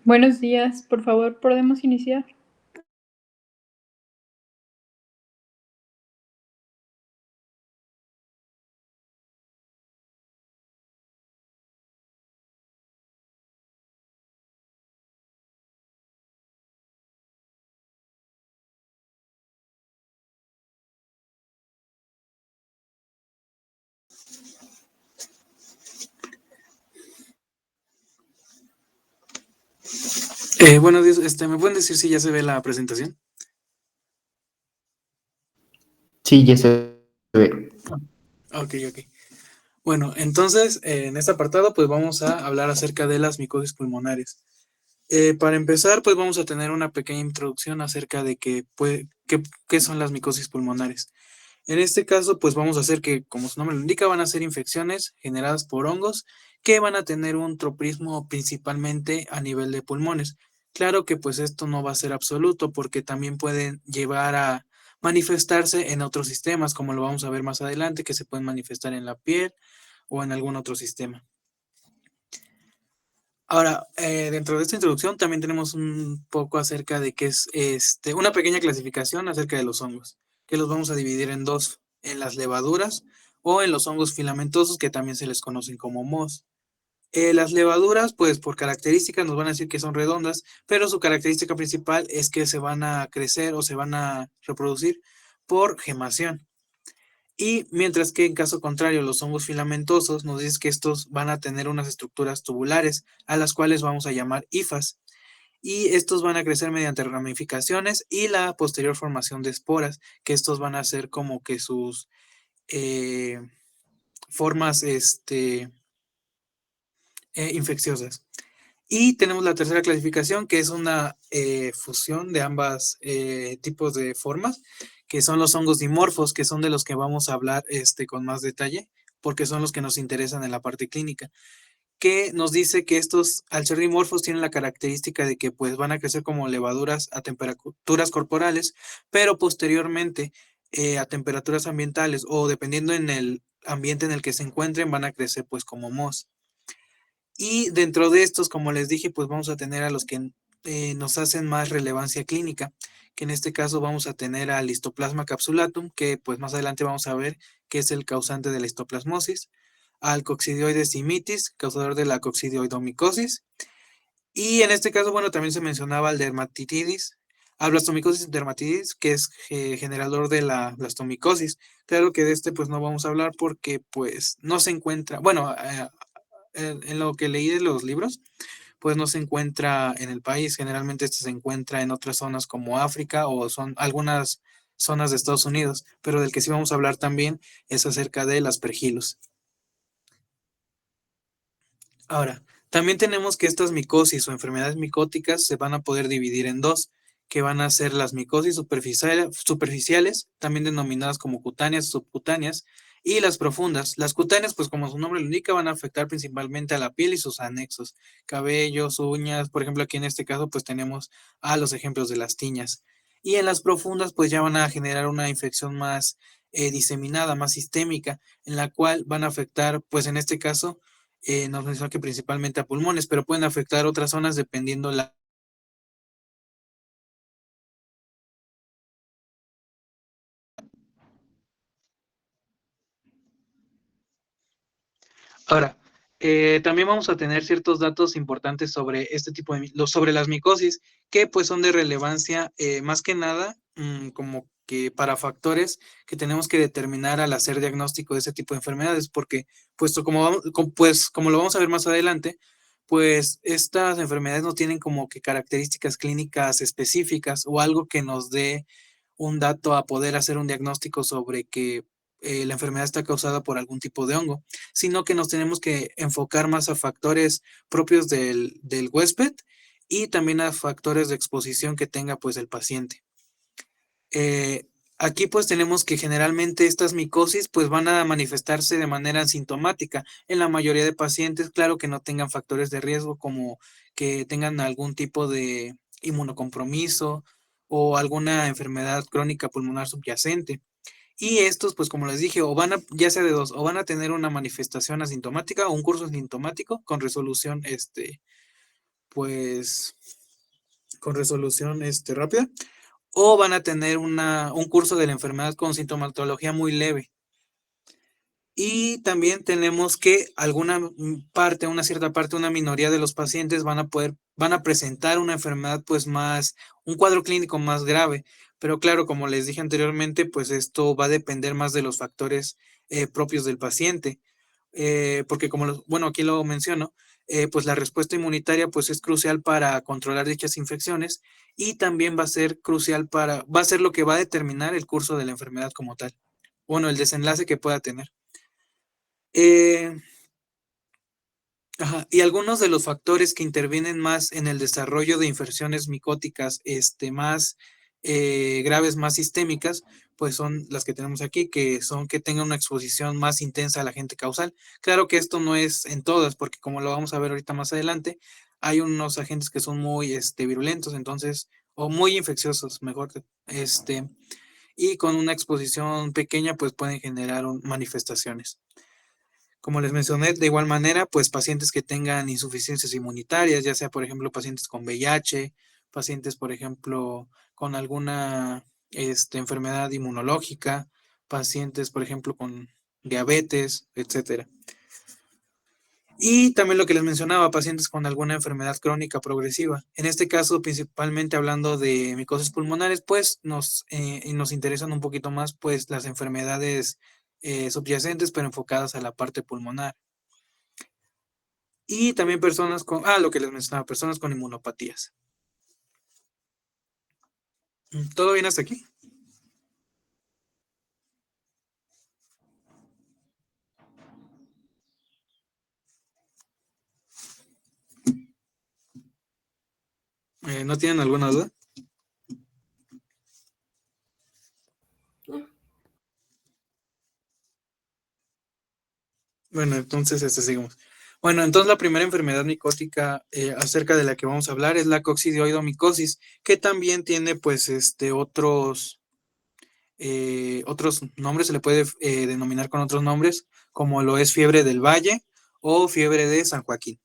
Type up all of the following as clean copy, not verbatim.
Buenos días, por favor, ¿podemos iniciar? Buenos días, ¿me pueden decir si ya se ve la presentación? Sí, ya se ve. Ok, ok. Bueno, entonces, en este apartado, pues vamos a hablar acerca de las micosis pulmonares. Para empezar, pues vamos a tener una pequeña introducción acerca de qué son las micosis pulmonares. En este caso, pues vamos a hacer que, como su nombre lo indica, van a ser infecciones generadas por hongos que van a tener un tropismo principalmente a nivel de pulmones. Claro que pues esto no va a ser absoluto porque también pueden llevar a manifestarse en otros sistemas, como lo vamos a ver más adelante, que se pueden manifestar en la piel o en algún otro sistema. Ahora, dentro de esta introducción también tenemos un poco acerca de qué es una pequeña clasificación acerca de los hongos, que los vamos a dividir en dos, en las levaduras o en los hongos filamentosos, que también se les conocen como mohos. Las levaduras, pues por características nos van a decir que son redondas, pero su característica principal es que se van a crecer o se van a reproducir por gemación. Y mientras que en caso contrario, los hongos filamentosos nos dice que estos van a tener unas estructuras tubulares, a las cuales vamos a llamar hifas. Y estos van a crecer mediante ramificaciones y la posterior formación de esporas, que estos van a ser como que sus eh, formas infecciosas. Y tenemos la tercera clasificación, que es una fusión de ambas tipos de formas, que son los hongos dimorfos, que son de los que vamos a hablar con más detalle, porque son los que nos interesan en la parte clínica, que nos dice que estos, al ser dimorfos, tienen la característica de que pues van a crecer como levaduras a temperaturas corporales, pero posteriormente a temperaturas ambientales o dependiendo en el ambiente en el que se encuentren, van a crecer pues como mohos. Y dentro de estos, como les dije, pues vamos a tener a los que nos hacen más relevancia clínica, que en este caso vamos a tener al Histoplasma capsulatum, que pues más adelante vamos a ver que es el causante de la histoplasmosis, al Coccidioides simitis, causador de la coccidioidomicosis, y en este caso, bueno, también se mencionaba al dermatitis, al blastomicosis dermatitis, que es generador de la blastomicosis. Claro que de este pues no vamos a hablar porque pues no se encuentra, bueno, en lo que leí de los libros, pues no se encuentra en el país. Generalmente este se encuentra en otras zonas como África o son algunas zonas de Estados Unidos, pero del que sí vamos a hablar también es acerca de las pergilos. Ahora, también tenemos que estas micosis o enfermedades micóticas se van a poder dividir en dos, que van a ser las micosis superficiales, también denominadas como cutáneas, subcutáneas, y las profundas. Las cutáneas, pues como su nombre lo indica, van a afectar principalmente a la piel y sus anexos, cabellos, uñas, por ejemplo, aquí en este caso, pues tenemos a los ejemplos de las tiñas. Y en las profundas, pues ya van a generar una infección más diseminada, más sistémica, en la cual van a afectar, pues en este caso, nos menciona que principalmente a pulmones, pero pueden afectar otras zonas dependiendo la... Ahora, también vamos a tener ciertos datos importantes sobre este tipo de, sobre las micosis, que pues son de relevancia más que nada como que para factores que tenemos que determinar al hacer diagnóstico de ese tipo de enfermedades, porque puesto pues, como lo vamos a ver más adelante, pues estas enfermedades no tienen como que características clínicas específicas o algo que nos dé un dato a poder hacer un diagnóstico sobre que la enfermedad está causada por algún tipo de hongo, sino que nos tenemos que enfocar más a factores propios del huésped y también a factores de exposición que tenga pues el paciente. Eh, Aquí pues tenemos que generalmente estas micosis pues van a manifestarse de manera asintomática en la mayoría de pacientes, claro que no tengan factores de riesgo como que tengan algún tipo de inmunocompromiso o alguna enfermedad crónica pulmonar subyacente. Y estos, pues como les dije, o van a, ya sea de dos, o van a tener una manifestación asintomática o un curso asintomático con resolución pues con resolución rápida, o van a tener un curso de la enfermedad con sintomatología muy leve. Y también tenemos que una cierta parte, una minoría de los pacientes van a presentar una enfermedad pues un cuadro clínico más grave. Pero claro, como les dije anteriormente, pues esto va a depender más de los factores propios del paciente. Porque bueno, aquí lo menciono, pues la respuesta inmunitaria pues es crucial para controlar dichas infecciones y también va a ser crucial va a ser lo que va a determinar el curso de la enfermedad como tal. Bueno, el desenlace que pueda tener. Eh, y algunos de los factores que intervienen más en el desarrollo de infecciones micóticas más graves, más sistémicas, pues son las que tenemos aquí, que son que tengan una exposición más intensa al agente causal. Claro que esto no es en todas, porque como lo vamos a ver ahorita más adelante, hay unos agentes que son muy virulentos, entonces, o muy infecciosos, mejor, y con una exposición pequeña, pues pueden generar manifestaciones. Como les mencioné, de igual manera, pues pacientes que tengan insuficiencias inmunitarias, ya sea, por ejemplo, pacientes con VIH, pacientes, por ejemplo, con alguna enfermedad inmunológica, pacientes, por ejemplo, con diabetes, etcétera. Y también lo que les mencionaba, pacientes con alguna enfermedad crónica progresiva. En este caso, principalmente hablando de micosis pulmonares, pues nos interesan un poquito más pues las enfermedades subyacentes, pero enfocadas a la parte pulmonar. Y también personas lo que les mencionaba, personas con inmunopatías. ¿Todo bien hasta aquí? ¿No tienen alguna duda? Bueno, entonces seguimos. Bueno, entonces la primera enfermedad micótica acerca de la que vamos a hablar es la coccidioidomicosis, que también tiene pues otros nombres, se le puede denominar con otros nombres, como lo es fiebre del Valle o fiebre de San Joaquín.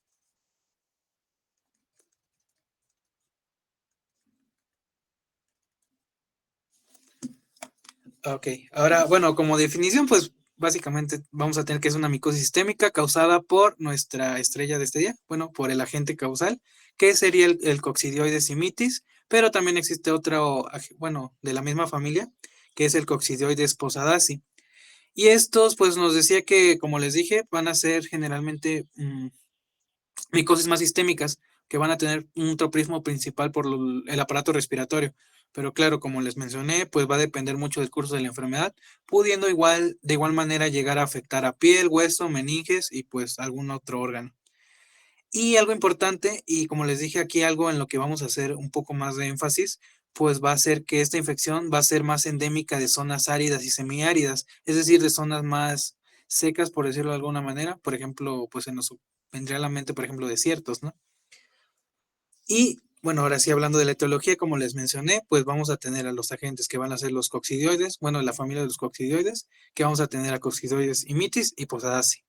Ok, ahora, bueno, como definición, pues básicamente vamos a tener que es una micosis sistémica causada por nuestra estrella de este día, bueno, por el agente causal, que sería el coccidioides simitis, pero también existe otro, bueno, de la misma familia, que es el coccidioides posadacea. Y estos, pues nos decía que, como les dije, van a ser generalmente micosis más sistémicas, que van a tener un tropismo principal por el aparato respiratorio. Pero claro, como les mencioné, pues va a depender mucho del curso de la enfermedad, pudiendo de igual manera llegar a afectar a piel, hueso, meninges y pues algún otro órgano. Y algo importante, y como les dije aquí, algo en lo que vamos a hacer un poco más de énfasis, pues va a ser que esta infección va a ser más endémica de zonas áridas y semiáridas, es decir, de zonas más secas, por decirlo de alguna manera. Por ejemplo, pues se nos vendría a la mente, por ejemplo, desiertos, ¿no? Y bueno, ahora sí, hablando de la etiología, como les mencioné, pues vamos a tener a los agentes que van a ser los coccidioides, bueno, la familia de los coccidioides, que vamos a tener a coccidioides imitis y posadacea.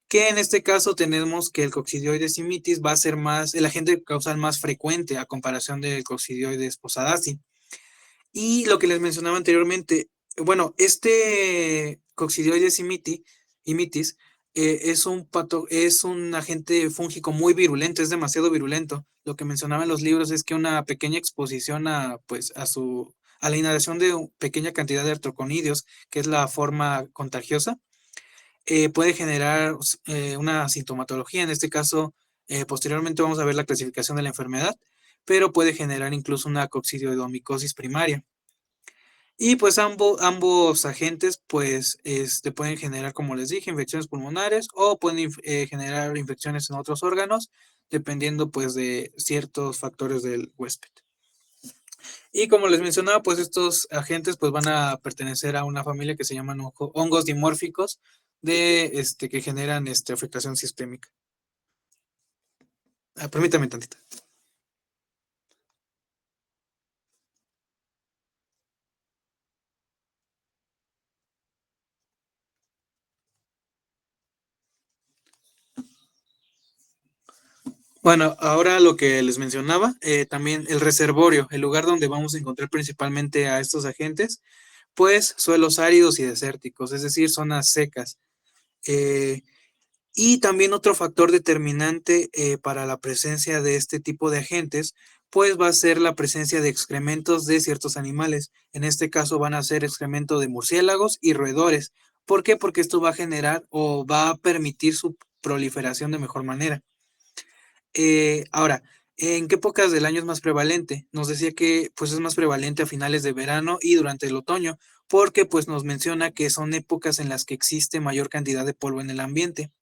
Que en este caso tenemos que el coccidioides simitis va a ser el agente causal más frecuente a comparación del coccidioides posadacea. Y lo que les mencionaba anteriormente, bueno, este coccidioides imitis es un agente fúngico muy virulento, es demasiado virulento. Lo que mencionaba en los libros es que una pequeña exposición a la inhalación de una pequeña cantidad de artroconidios, que es la forma contagiosa, puede generar una sintomatología. En este caso, posteriormente vamos a ver la clasificación de la enfermedad, pero puede generar incluso una coccidioidomicosis primaria. Y pues ambos agentes pues pueden generar, como les dije, infecciones pulmonares o pueden generar infecciones en otros órganos, dependiendo pues de ciertos factores del huésped. Y como les mencionaba, pues estos agentes pues van a pertenecer a una familia que se llaman hongos dimórficos que generan afectación sistémica. Permítame tantito. Bueno, ahora lo que les mencionaba, también el reservorio, el lugar donde vamos a encontrar principalmente a estos agentes, pues suelos áridos y desérticos, es decir, zonas secas. Eh, y también otro factor determinante para la presencia de este tipo de agentes, pues va a ser la presencia de excrementos de ciertos animales. En este caso van a ser excremento de murciélagos y roedores. ¿Por qué? Porque esto va a generar o va a permitir su proliferación de mejor manera. Ahora, ¿en qué épocas del año es más prevalente? Nos decía que pues es más prevalente a finales de verano y durante el otoño, porque pues nos menciona que son épocas en las que existe mayor cantidad de polvo en el ambiente.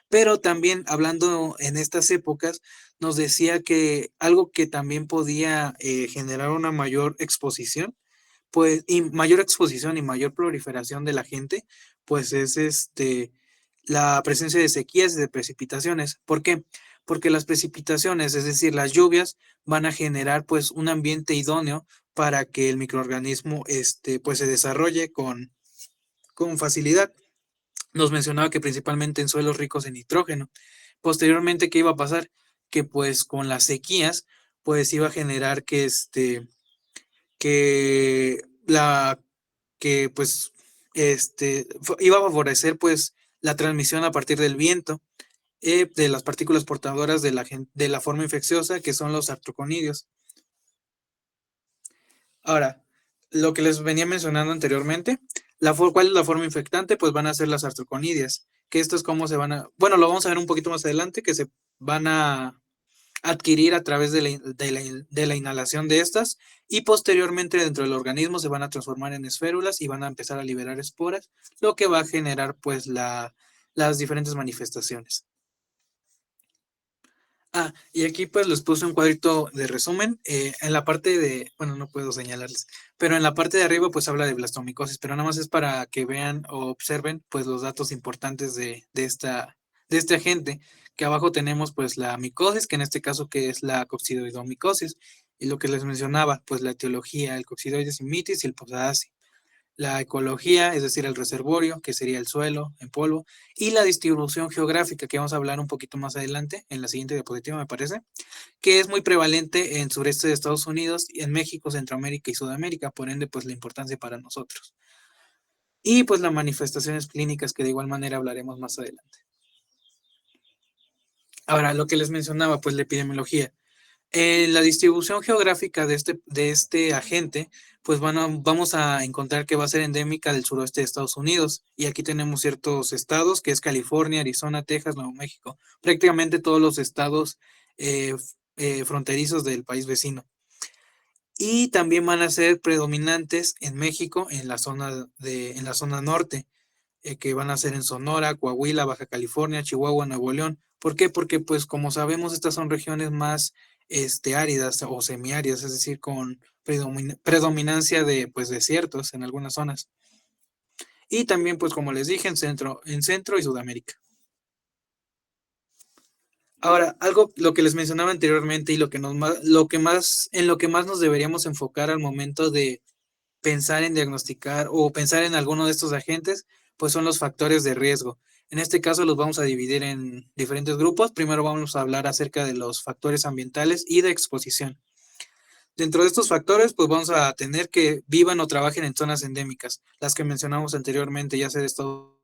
Pero también hablando en estas épocas, nos decía que algo que también podía generar una mayor exposición, pues, y mayor exposición y mayor proliferación de la gente, pues es la presencia de sequías y de precipitaciones. ¿Por qué? Porque las precipitaciones, es decir, las lluvias, van a generar pues un ambiente idóneo para que el microorganismo pues se desarrolle con facilidad. Nos mencionaba que principalmente en suelos ricos en nitrógeno. Posteriormente, ¿qué iba a pasar? Que pues con las sequías, pues iba a generar que la, que pues, iba a favorecer pues la transmisión a partir del viento de las partículas portadoras de la forma infecciosa, que son los artroconidios. Ahora, lo que les venía mencionando anteriormente, ¿cuál es la forma infectante? Pues van a ser las artroconidias, que esto es cómo se van a, bueno, lo vamos a ver un poquito más adelante, que se van a adquirir a través de la inhalación de estas y posteriormente dentro del organismo se van a transformar en esférulas y van a empezar a liberar esporas, lo que va a generar pues las diferentes manifestaciones. Y aquí pues les puse un cuadrito de resumen. En la parte de, bueno, no puedo señalarles, pero en la parte de arriba pues habla de blastomicosis, pero nada más es para que vean o observen pues los datos importantes de este agente, que abajo tenemos pues la micosis, que en este caso que es la coccidioidomicosis, y lo que les mencionaba, pues la etiología, el coccidioides mitis y el Posadaceae. La ecología, es decir, el reservorio, que sería el suelo en polvo, y la distribución geográfica, que vamos a hablar un poquito más adelante, en la siguiente diapositiva me parece, que es muy prevalente en sureste de Estados Unidos, en México, Centroamérica y Sudamérica, por ende, pues la importancia para nosotros. Y pues las manifestaciones clínicas, que de igual manera hablaremos más adelante. Ahora, lo que les mencionaba, pues la epidemiología. La distribución geográfica de este agente, pues vamos a encontrar que va a ser endémica del suroeste de Estados Unidos. Y aquí tenemos ciertos estados, que es California, Arizona, Texas, Nuevo México. Prácticamente todos los estados fronterizos del país vecino. Y también van a ser predominantes en México, en la zona norte, que van a ser en Sonora, Coahuila, Baja California, Chihuahua, Nuevo León. ¿Por qué? Porque pues como sabemos estas son regiones más áridas o semiáridas, es decir, con predominancia de pues desiertos en algunas zonas. Y también pues como les dije en Centro y Sudamérica. Ahora, lo que les mencionaba anteriormente y en lo que más nos deberíamos enfocar al momento de pensar en diagnosticar o pensar en alguno de estos agentes, pues son los factores de riesgo. En este caso los vamos a dividir en diferentes grupos. Primero vamos a hablar acerca de los factores ambientales y de exposición. Dentro de estos factores, pues vamos a tener que vivan o trabajen en zonas endémicas, las que mencionamos anteriormente, ya sea de Estados.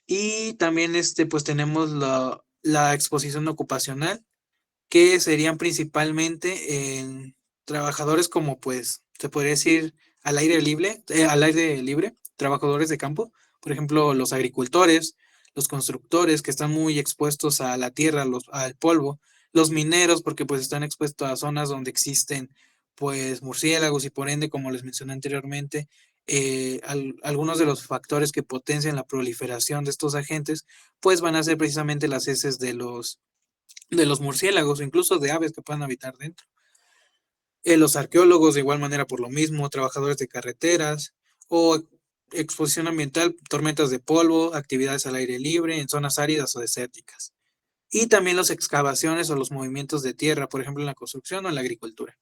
Y también pues tenemos la exposición ocupacional, que serían principalmente en trabajadores como pues se podría decir al aire libre, trabajadores de campo, por ejemplo, los agricultores, los constructores que están muy expuestos a la tierra, al polvo, los mineros porque pues están expuestos a zonas donde existen pues murciélagos y por ende, como les mencioné anteriormente, algunos de los factores que potencian la proliferación de estos agentes pues van a ser precisamente las heces de los murciélagos o incluso de aves que puedan habitar dentro. Los arqueólogos de igual manera por lo mismo, trabajadores de carreteras o exposición ambiental, tormentas de polvo, actividades al aire libre en zonas áridas o desérticas. Y también las excavaciones o los movimientos de tierra, por ejemplo en la construcción o en la agricultura.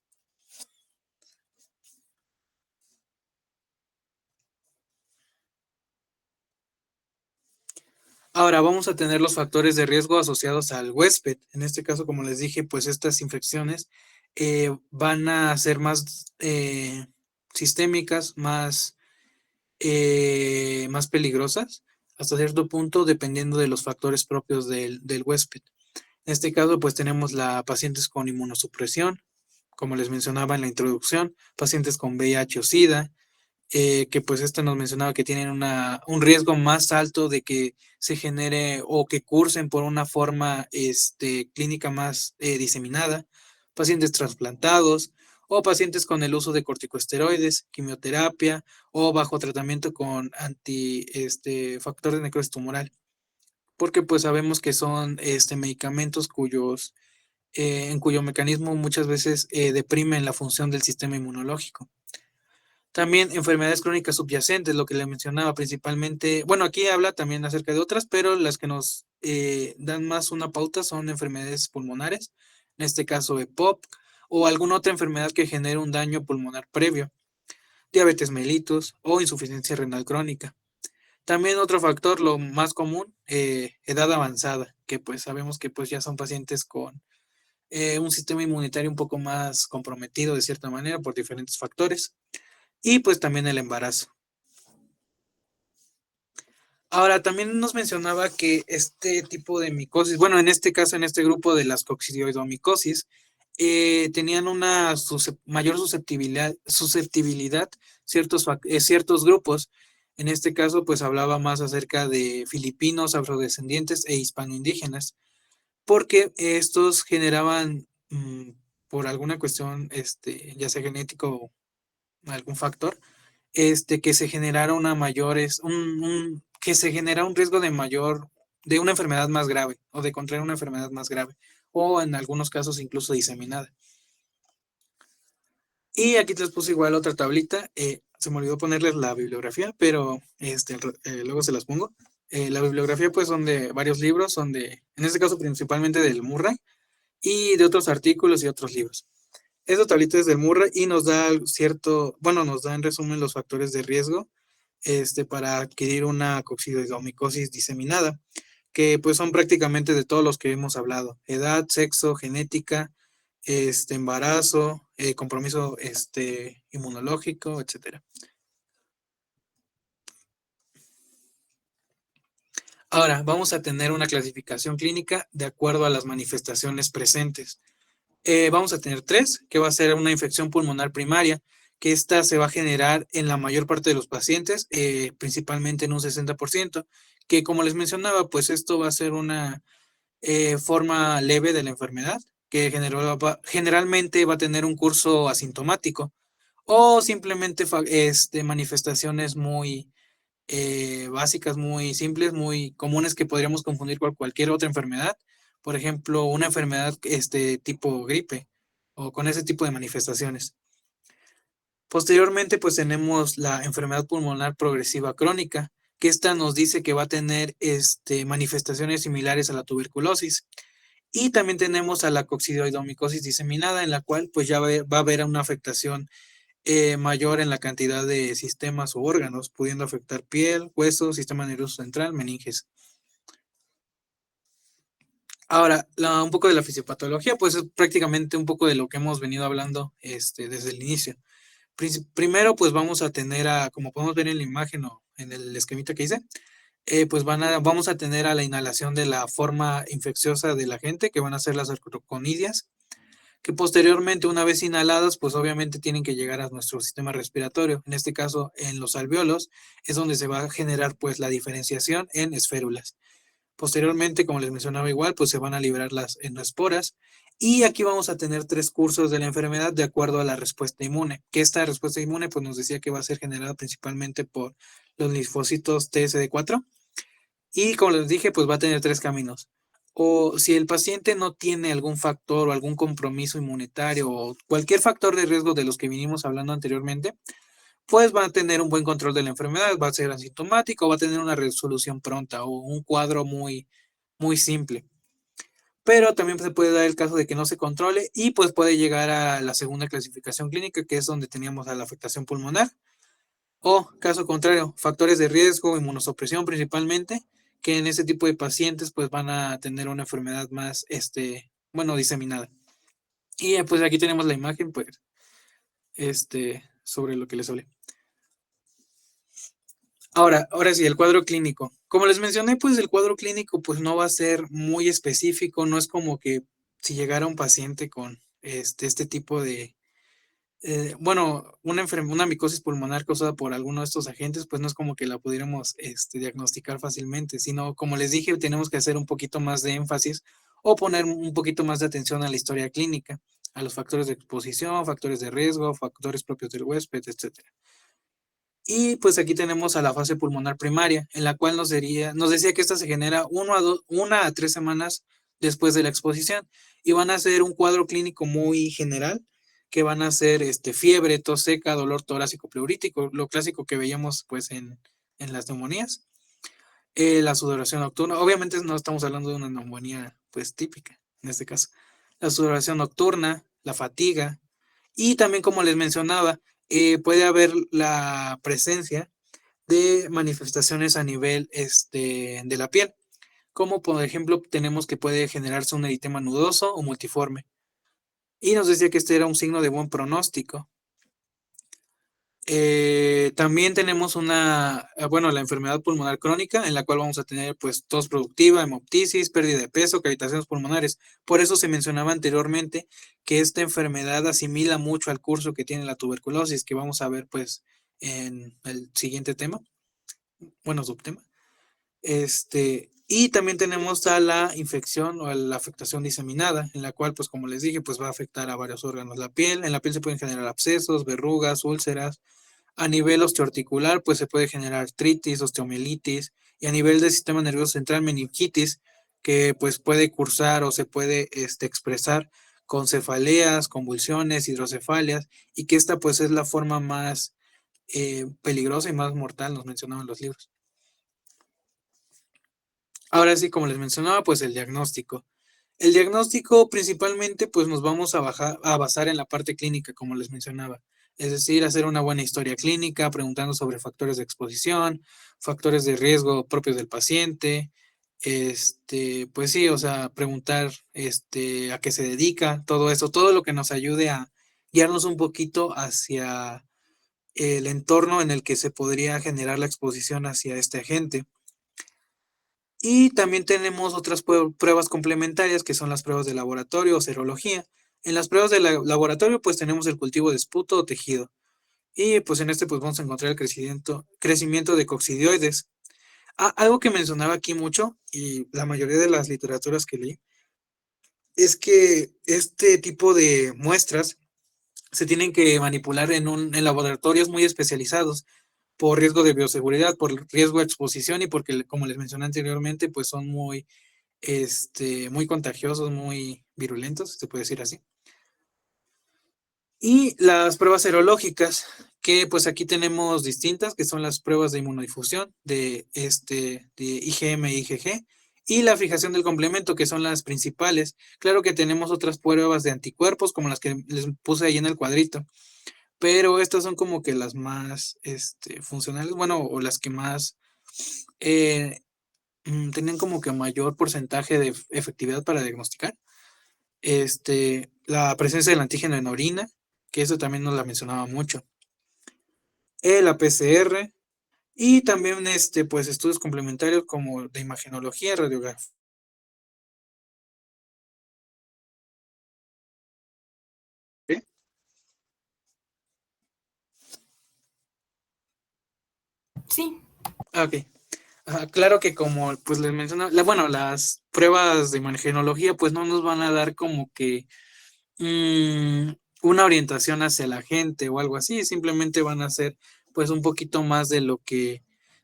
Ahora vamos a tener los factores de riesgo asociados al huésped. En este caso, como les dije, pues estas infecciones van a ser más sistémicas, más peligrosas, hasta cierto punto, dependiendo de los factores propios del huésped. En este caso, pues tenemos pacientes con inmunosupresión, como les mencionaba en la introducción, pacientes con VIH o SIDA, que pues esta nos mencionaba que tienen un riesgo más alto de que se genere o que cursen por una forma clínica más diseminada, pacientes trasplantados o pacientes con el uso de corticosteroides, quimioterapia o bajo tratamiento con factor de necrosis tumoral, porque pues sabemos que son medicamentos en cuyo mecanismo muchas veces deprimen la función del sistema inmunológico. También enfermedades crónicas subyacentes, lo que le mencionaba principalmente, bueno, aquí habla también acerca de otras, pero las que nos dan más una pauta son enfermedades pulmonares, en este caso EPOC, o alguna otra enfermedad que genere un daño pulmonar previo, diabetes mellitus o insuficiencia renal crónica. También otro factor, lo más común, edad avanzada, que pues sabemos que pues ya son pacientes con un sistema inmunitario un poco más comprometido de cierta manera por diferentes factores. Y pues también el embarazo. Ahora, también nos mencionaba que este tipo de micosis, bueno, en este caso, en este grupo de las coccidioidomicosis, tenían una mayor susceptibilidad ciertos grupos. En este caso, pues hablaba más acerca de filipinos, afrodescendientes e hispanoindígenas, porque estos generaban, por alguna cuestión, ya sea genético o algún factor, que se generara que se genera un riesgo de una enfermedad más grave o de contraer una enfermedad más grave o en algunos casos incluso diseminada. Y aquí les puse igual otra tablita, se me olvidó ponerles la bibliografía, pero luego se las pongo. La bibliografía pues son de varios libros, en este caso principalmente del Murray y de otros artículos y otros libros. Esta tablita es del Murray y nos da nos da en resumen los factores de riesgo para adquirir una coccidioidomicosis diseminada, que pues son prácticamente de todos los que hemos hablado: edad, sexo, genética, embarazo, compromiso inmunológico, etcétera. Ahora, vamos a tener una clasificación clínica de acuerdo a las manifestaciones presentes. Vamos a tener 3, que va a ser una infección pulmonar primaria, que esta se va a generar en la mayor parte de los pacientes, principalmente en un 60%, que como les mencionaba, pues esto va a ser una forma leve de la enfermedad, que generalmente va a tener un curso asintomático o simplemente manifestaciones muy básicas, muy simples, muy comunes, que podríamos confundir con cualquier otra enfermedad. Por ejemplo, una enfermedad tipo gripe o con ese tipo de manifestaciones. Posteriormente, pues tenemos la enfermedad pulmonar progresiva crónica, que esta nos dice que va a tener manifestaciones similares a la tuberculosis. Y también tenemos a la coccidioidomicosis diseminada, en la cual pues ya va a haber una afectación mayor en la cantidad de sistemas o órganos, pudiendo afectar piel, huesos, sistema nervioso central, meninges. Ahora, un poco de la fisiopatología, pues es prácticamente un poco de lo que hemos venido hablando desde el inicio. Primero, pues vamos a tener como podemos ver en la imagen o en el esquemita que hice, pues vamos a tener a la inhalación de la forma infecciosa del agente, que van a ser las aracnonidias, que posteriormente, una vez inhaladas, pues obviamente tienen que llegar a nuestro sistema respiratorio. En este caso, en los alvéolos, es donde se va a generar pues la diferenciación en esférulas. Posteriormente, como les mencionaba igual, pues se van a liberar las endoesporas. Y aquí vamos a tener 3 cursos de la enfermedad de acuerdo a la respuesta inmune, que esta respuesta inmune pues nos decía que va a ser generada principalmente por los linfocitos TSD4. Y como les dije, pues va a tener 3 caminos. O si el paciente no tiene algún factor o algún compromiso inmunitario o cualquier factor de riesgo de los que vinimos hablando anteriormente, pues va a tener un buen control de la enfermedad, va a ser asintomático, va a tener una resolución pronta o un cuadro muy, muy simple. Pero también se puede dar el caso de que no se controle y pues puede llegar a la segunda clasificación clínica, que es donde teníamos a la afectación pulmonar. O, caso contrario, factores de riesgo, inmunosupresión principalmente, que en ese tipo de pacientes pues van a tener una enfermedad más, bueno, diseminada. Y pues aquí tenemos la imagen, pues, sobre lo que les hablé. Ahora sí, el cuadro clínico. Como les mencioné, pues el cuadro clínico pues no va a ser muy específico, no es como que si llegara un paciente con este tipo de, bueno, una micosis pulmonar causada por alguno de estos agentes, pues no es como que la pudiéramos diagnosticar fácilmente, sino como les dije, tenemos que hacer un poquito más de énfasis o poner un poquito más de atención a la historia clínica, a los factores de exposición, factores de riesgo, factores propios del huésped, etcétera. Y pues aquí tenemos a la fase pulmonar primaria, en la cual nos decía que esta se genera 1 a 3 semanas después de la exposición y van a ser un cuadro clínico muy general, que van a ser fiebre, tos seca, dolor torácico pleurítico, lo clásico que veíamos pues en las neumonías, la sudoración nocturna, obviamente no estamos hablando de una neumonía pues típica en este caso, la sudoración nocturna, la fatiga, y también, como les mencionaba, puede haber la presencia de manifestaciones a nivel de la piel, como por ejemplo tenemos que puede generarse un eritema nudoso o multiforme. Y nos decía que este era un signo de buen pronóstico. También tenemos la enfermedad pulmonar crónica, en la cual vamos a tener pues tos productiva, hemoptisis, pérdida de peso, cavitaciones pulmonares. Por eso se mencionaba anteriormente que esta enfermedad asimila mucho al curso que tiene la tuberculosis, que vamos a ver pues en el siguiente tema, bueno, subtema. Y también tenemos a la infección o a la afectación diseminada, en la cual, pues como les dije, pues va a afectar a varios órganos de la piel. En la piel se pueden generar abscesos, verrugas, úlceras. A nivel osteoarticular, pues se puede generar artritis, osteomielitis, y a nivel del sistema nervioso central, meningitis, que pues puede cursar o se puede expresar con cefaleas, convulsiones, hidrocefalias, y que esta pues es la forma más peligrosa y más mortal, nos mencionaban los libros. Ahora sí, como les mencionaba, pues el diagnóstico. El diagnóstico principalmente pues nos vamos a basar en la parte clínica, como les mencionaba. Es decir, hacer una buena historia clínica, preguntando sobre factores de exposición, factores de riesgo propios del paciente, pues sí, o sea, preguntar a qué se dedica, todo eso, todo lo que nos ayude a guiarnos un poquito hacia el entorno en el que se podría generar la exposición hacia este agente. Y también tenemos otras pruebas complementarias, que son las pruebas de laboratorio o serología. En las pruebas de laboratorio pues tenemos el cultivo de esputo o tejido. Y pues en pues vamos a encontrar el crecimiento de coccidioides. Algo que mencionaba aquí mucho, y la mayoría de las literaturas que leí, es que este tipo de muestras se tienen que manipular en laboratorios muy especializados por riesgo de bioseguridad, por riesgo de exposición y porque, como les mencioné anteriormente, pues son muy contagiosos, muy virulentos, se puede decir así. Y las pruebas serológicas, que pues aquí tenemos distintas, que son las pruebas de inmunodifusión de IgM e IgG, y la fijación del complemento, que son las principales. Claro que tenemos otras pruebas de anticuerpos, como las que les puse ahí en el cuadrito, pero estas son como que las más funcionales, bueno, o las que más tenían como que mayor porcentaje de efectividad para diagnosticar. La presencia del antígeno en orina, que eso también nos la mencionaba mucho. La PCR y también pues estudios complementarios como de imagenología y radiografía. Sí. Ok. Claro que como pues les mencionaba, las pruebas de imagenología pues no nos van a dar como que una orientación hacia la gente o algo así, simplemente van a ser pues un poquito más de lo que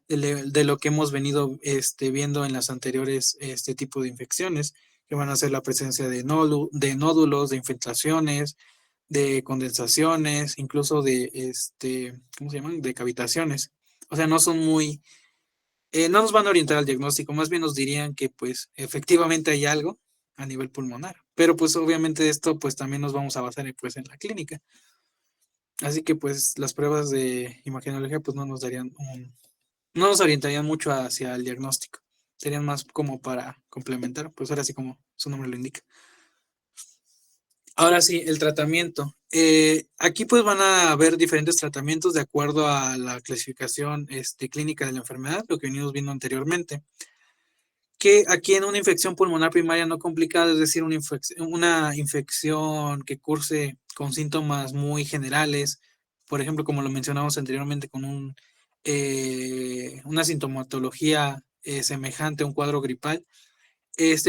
hemos venido viendo en las anteriores tipo de infecciones, que van a ser la presencia de nódulos, de infiltraciones, de condensaciones, incluso de ¿cómo se llaman? De cavitaciones. O sea, no son muy no nos van a orientar al diagnóstico, más bien nos dirían que pues efectivamente hay algo a nivel pulmonar, pero pues obviamente esto pues también nos vamos a basar pues en la clínica. Así que pues las pruebas de imagenología pues no nos orientarían mucho hacia el diagnóstico. serían más como para complementar, pues ahora sí como su nombre lo indica. Ahora sí, el tratamiento. Aquí pues van a haber diferentes tratamientos de acuerdo a la clasificación clínica de la enfermedad, lo que venimos viendo anteriormente. Que aquí en una infección pulmonar primaria no complicada, es decir, una infección que curse con síntomas muy generales, por ejemplo, como lo mencionamos anteriormente, con una sintomatología semejante a un cuadro gripal,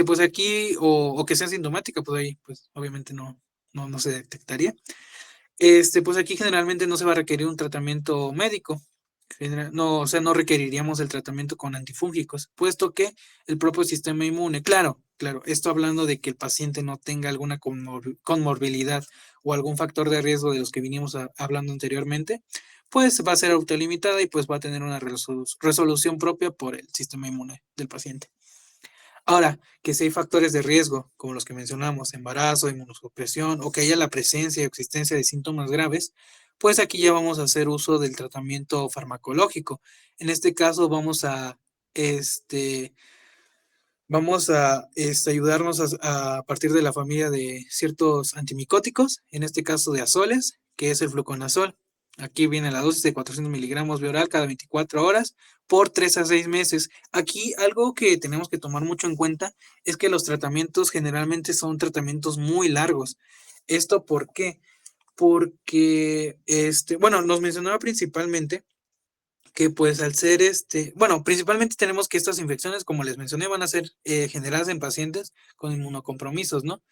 pues aquí, o que sea sintomática, pues ahí, pues obviamente no se detectaría. Pues aquí generalmente no se va a requerir un tratamiento médico. No, o sea, no requeriríamos el tratamiento con antifúngicos, puesto que el propio sistema inmune, claro, esto hablando de que el paciente no tenga alguna comorbilidad o algún factor de riesgo de los que vinimos hablando anteriormente, pues va a ser autolimitada y pues va a tener una resolución propia por el sistema inmune del paciente. Ahora, que si hay factores de riesgo, como los que mencionamos, embarazo, inmunosupresión, o que haya la presencia o existencia de síntomas graves, pues aquí ya vamos a hacer uso del tratamiento farmacológico. En este caso este, vamos a ayudarnos a partir de la familia de ciertos antimicóticos, en este caso de azoles, que es el fluconazol. Aquí viene la dosis de 400 miligramos vía oral cada 24 horas por 3 a 6 meses. Aquí algo que tenemos que tomar mucho en cuenta es que los tratamientos generalmente son tratamientos muy largos. ¿Esto por qué? Porque, bueno, nos mencionaba principalmente que pues al ser bueno, principalmente tenemos que estas infecciones, como les mencioné, van a ser generadas en pacientes con inmunocompromisos, ¿no?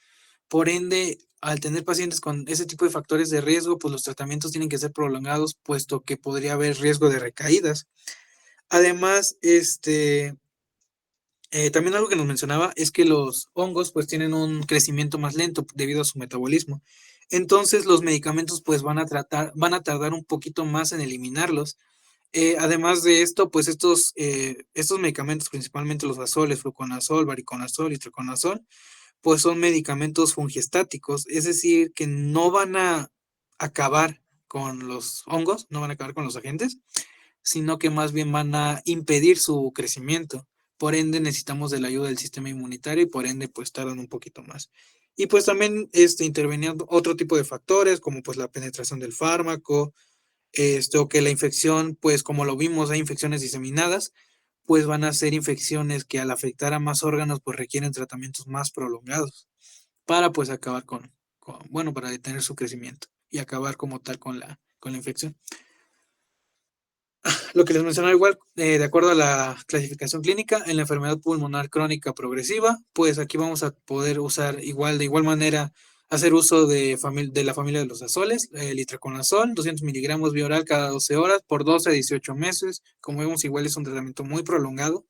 Por ende, al tener pacientes con ese tipo de factores de riesgo, pues los tratamientos tienen que ser prolongados, puesto que podría haber riesgo de recaídas. Además, también algo que nos mencionaba es que los hongos pues tienen un crecimiento más lento debido a su metabolismo. Entonces, los medicamentos pues van a tardar un poquito más en eliminarlos. Además de esto, pues estos medicamentos, principalmente los azoles, fluconazol, variconazol y troconazol, pues son medicamentos fungiestáticos, es decir, que no van a acabar con los hongos, no van a acabar con los agentes, sino que más bien van a impedir su crecimiento. Por ende, necesitamos de la ayuda del sistema inmunitario y por ende, pues tardan un poquito más. Y pues también intervenían otro tipo de factores, como pues la penetración del fármaco, o que la infección, pues como lo vimos, hay infecciones diseminadas, pues van a ser infecciones que al afectar a más órganos, pues requieren tratamientos más prolongados para pues acabar bueno, para detener su crecimiento y acabar como tal con la infección. Lo que les mencionaba igual, de acuerdo a la clasificación clínica, en la enfermedad pulmonar crónica progresiva, pues aquí vamos a poder usar de igual manera, hacer uso de la familia de los azoles, el itraconazol, 200 miligramos vía oral cada 12 horas por 12 a 18 meses. Como vemos, igual es un tratamiento muy prolongado.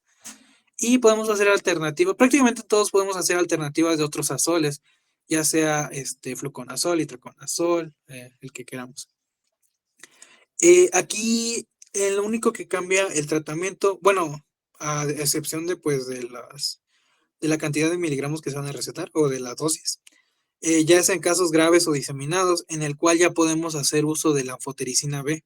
Y podemos hacer alternativas, prácticamente todos podemos hacer alternativas de otros azoles, ya sea fluconazol, itraconazol, el que queramos. Aquí lo único que cambia el tratamiento, bueno, a excepción de pues de la cantidad de miligramos que se van a recetar o de la dosis, ya es en casos graves o diseminados, en el cual ya podemos hacer uso de la anfotericina B.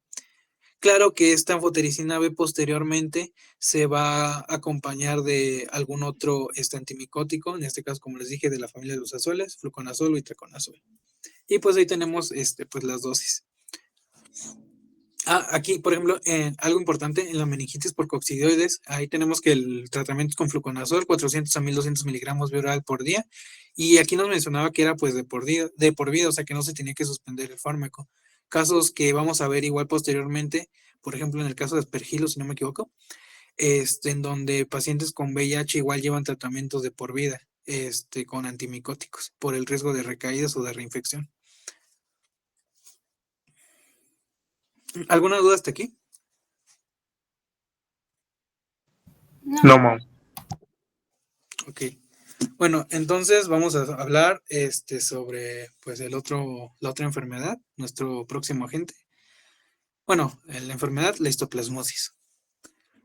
Claro que esta anfotericina B posteriormente se va a acompañar de algún otro antimicótico, en este caso, como les dije, de la familia de los azoles, fluconazol o itraconazol. Y pues ahí tenemos pues las dosis. Aquí, por ejemplo, algo importante en la meningitis por coccidioides, ahí tenemos que el tratamiento es con fluconazol, 400 a 1200 miligramos vía oral por día, y aquí nos mencionaba que era pues de por vida, o sea que no se tenía que suspender el fármaco. Casos que vamos a ver igual posteriormente, por ejemplo, en el caso de aspergilo, si no me equivoco, en donde pacientes con VIH igual llevan tratamientos de por vida, con antimicóticos, por el riesgo de recaídas o de reinfección. ¿Alguna duda hasta aquí? No, mam. Ok. Bueno, entonces vamos a hablar sobre pues la otra enfermedad, nuestro próximo agente. Bueno, la enfermedad, la histoplasmosis.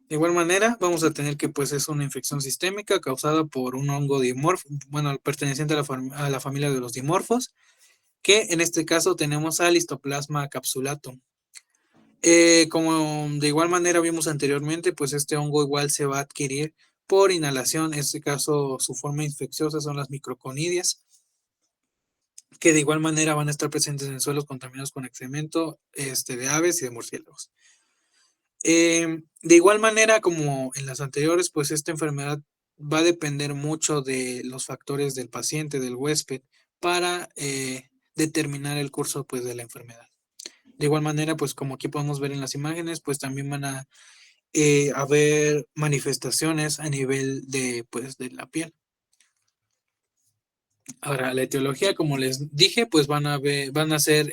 De igual manera, vamos a tener que pues es una infección sistémica causada por un hongo dimorfo, bueno, perteneciente a la familia de los dimorfos, que en este caso tenemos al histoplasma capsulatum. Como de igual manera vimos anteriormente, pues este hongo igual se va a adquirir por inhalación. En este caso, su forma infecciosa son las microconidias, que de igual manera van a estar presentes en suelos contaminados con excremento de aves y de murciélagos. De igual manera, como en las anteriores, pues esta enfermedad va a depender mucho de los factores del paciente, del huésped, para determinar el curso, pues, de la enfermedad. De igual manera, pues como aquí podemos ver en las imágenes, pues también van a haber manifestaciones a nivel de, pues, de la piel. Ahora, la etiología, como les dije, pues van a ser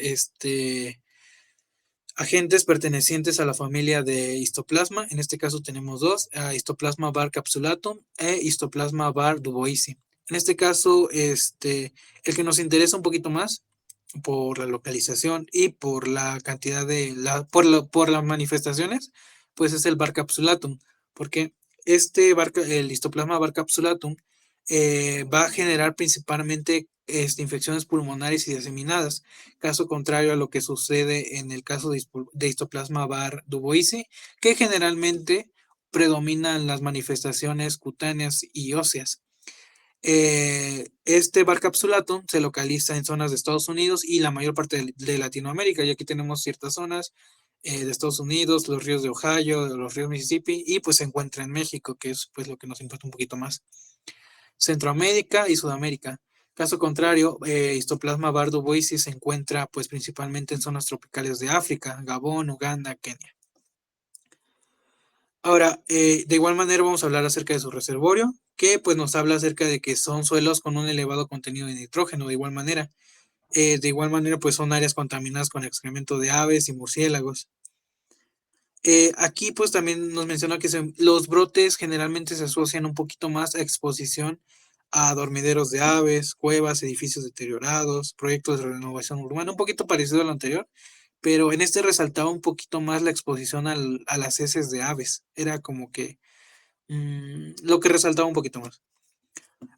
agentes pertenecientes a la familia de Histoplasma. En este caso tenemos dos, Histoplasma bar capsulatum e Histoplasma bar duboisi. En este caso, el que nos interesa un poquito más por la localización y por la cantidad de por las manifestaciones, pues es el bar capsulatum, porque el Histoplasma bar capsulatum va a generar principalmente infecciones pulmonares y diseminadas, caso contrario a lo que sucede en el caso de Histoplasma bar duboisi, que generalmente predominan las manifestaciones cutáneas y óseas. Este bar capsulatum se localiza en zonas de Estados Unidos y la mayor parte de Latinoamérica, y aquí tenemos ciertas zonas de Estados Unidos, los ríos de Ohio, los ríos Mississippi, y pues se encuentra en México, que es pues lo que nos importa un poquito más. Centroamérica y Sudamérica. Caso contrario, Histoplasma bar duboisi se encuentra pues principalmente en zonas tropicales de África, Gabón, Uganda, Kenia. Ahora, de igual manera vamos a hablar acerca de su reservorio, que pues nos habla acerca de que son suelos con un elevado contenido de nitrógeno. De igual manera, pues son áreas contaminadas con excremento de aves y murciélagos. Aquí pues también nos menciona que los brotes generalmente se asocian un poquito más a exposición a dormideros de aves, cuevas, edificios deteriorados, proyectos de renovación urbana, un poquito parecido a lo anterior, pero en este resaltaba un poquito más la exposición a las heces de aves. Era como que lo que resaltaba un poquito más.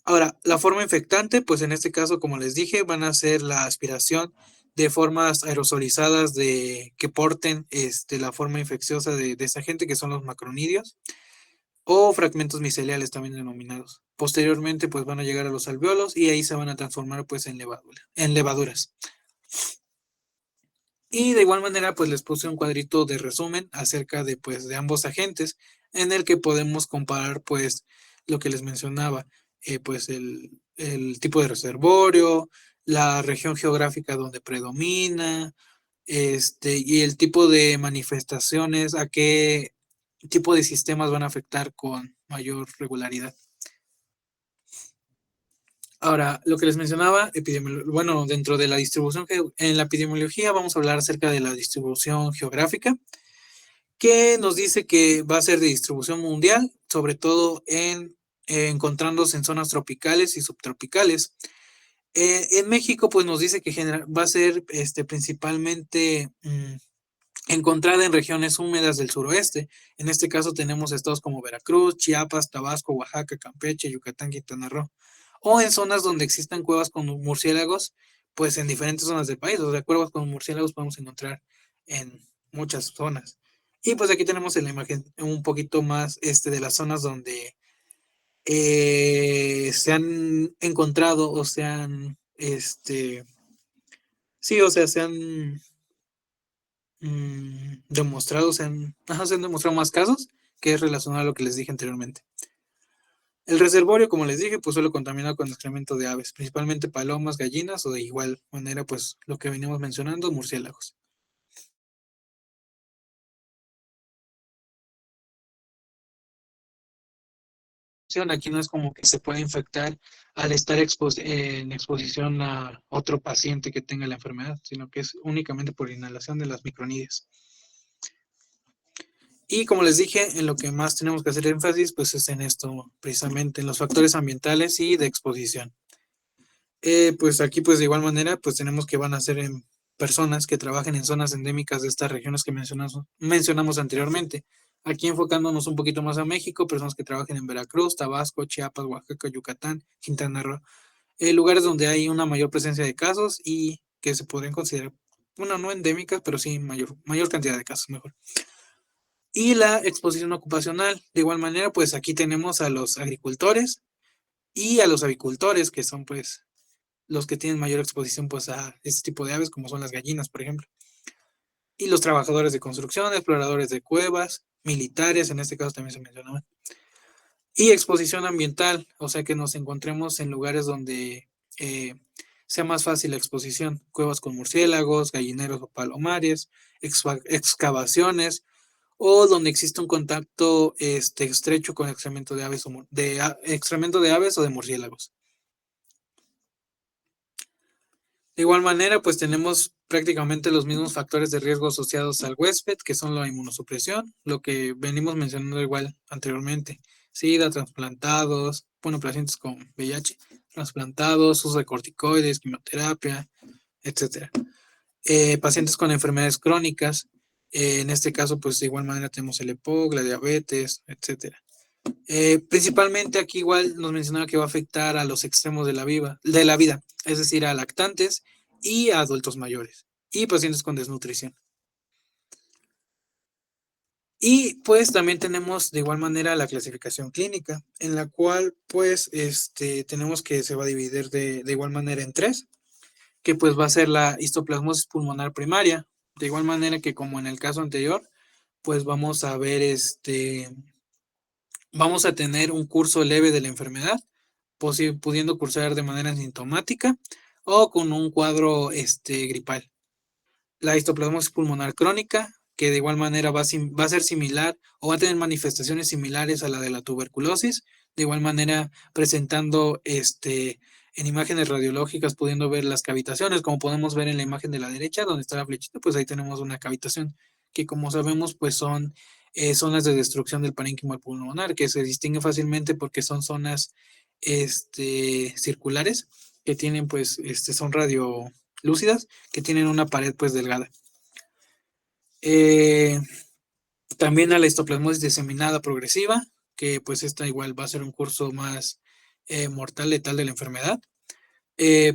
Ahora, la forma infectante, pues en este caso, como les dije, van a ser la aspiración de formas aerosolizadas que porten la forma infecciosa de esta gente, que son los macronidios, o fragmentos miceliales también denominados. Posteriormente, pues van a llegar a los alvéolos y ahí se van a transformar pues en levaduras. Y de igual manera, pues les puse un cuadrito de resumen acerca de pues de ambos agentes, en el que podemos comparar pues lo que les mencionaba, pues el tipo de reservorio, la región geográfica donde predomina, y el tipo de manifestaciones, a qué tipo de sistemas van a afectar con mayor regularidad. Ahora, lo que les mencionaba, bueno, dentro de la distribución, en la epidemiología vamos a hablar acerca de la distribución geográfica, que nos dice que va a ser de distribución mundial, sobre todo encontrándose en zonas tropicales y subtropicales. En México, pues nos dice que va a ser principalmente encontrada en regiones húmedas del suroeste. En este caso tenemos estados como Veracruz, Chiapas, Tabasco, Oaxaca, Campeche, Yucatán, Quintana Roo. O en zonas donde existan cuevas con murciélagos, pues en diferentes zonas del país. O sea, cuevas con murciélagos podemos encontrar en muchas zonas. Y pues aquí tenemos en la imagen un poquito más de las zonas donde se han encontrado o se han, sí, o sea, se han demostrado, se han demostrado más casos, que es relacionado a lo que les dije anteriormente. El reservorio, como les dije, pues suelo contaminado con excremento de aves, principalmente palomas, gallinas o de igual manera, pues lo que venimos mencionando, murciélagos. Aquí no es como que se pueda infectar al estar en exposición a otro paciente que tenga la enfermedad, sino que es únicamente por inhalación de las micronidias. Y como les dije, en lo que más tenemos que hacer énfasis, pues es en esto, precisamente en los factores ambientales y de exposición. Pues aquí, pues de igual manera, pues tenemos que van a ser en personas que trabajen en zonas endémicas de estas regiones que mencionamos anteriormente. Aquí enfocándonos un poquito más a México, personas que trabajen en Veracruz, Tabasco, Chiapas, Oaxaca, Yucatán, Quintana Roo, lugares donde hay una mayor presencia de casos y que se podrían considerar, bueno, no endémicas, pero sí mayor cantidad de casos, mejor. Y la exposición ocupacional, de igual manera, pues aquí tenemos a los agricultores y a los avicultores, que son pues los que tienen mayor exposición pues a este tipo de aves, como son las gallinas, por ejemplo. Y los trabajadores de construcción, exploradores de cuevas, militares, en este caso también se mencionaban. Y exposición ambiental, o sea que nos encontremos en lugares donde sea más fácil la exposición, cuevas con murciélagos, gallineros o palomares, excavaciones, o donde existe un contacto estrecho con excremento de aves excremento de aves o de murciélagos. De igual manera, pues tenemos prácticamente los mismos factores de riesgo asociados al huésped, que son la inmunosupresión, lo que venimos mencionando igual anteriormente, SIDA, trasplantados, bueno, pacientes con VIH, trasplantados, uso de corticoides, quimioterapia, etcétera. Pacientes con enfermedades crónicas, en este caso, pues de igual manera tenemos el EPOC, la diabetes, etcétera. Principalmente aquí igual nos mencionaba que va a afectar a los extremos de la vida, es decir, a lactantes y a adultos mayores y pacientes con desnutrición. Y pues también tenemos de igual manera la clasificación clínica, en la cual pues tenemos que se va a dividir de igual manera en 3, que pues va a ser la histoplasmosis pulmonar primaria, de igual manera que como en el caso anterior, pues vamos a ver vamos a tener un curso leve de la enfermedad, pudiendo cursar de manera asintomática o con un cuadro gripal. La histoplasmosis pulmonar crónica, que de igual manera va a ser similar o va a tener manifestaciones similares a la de la tuberculosis, de igual manera presentando en imágenes radiológicas pudiendo ver las cavitaciones, como podemos ver en la imagen de la derecha, donde está la flechita, pues ahí tenemos una cavitación, que como sabemos, pues son zonas de destrucción del parénquima pulmonar, que se distingue fácilmente porque son zonas circulares, que tienen pues, son radiolúcidas, que tienen una pared pues delgada. También a la histoplasmosis diseminada progresiva, que pues esta igual va a ser un curso más mortal, letal de la enfermedad,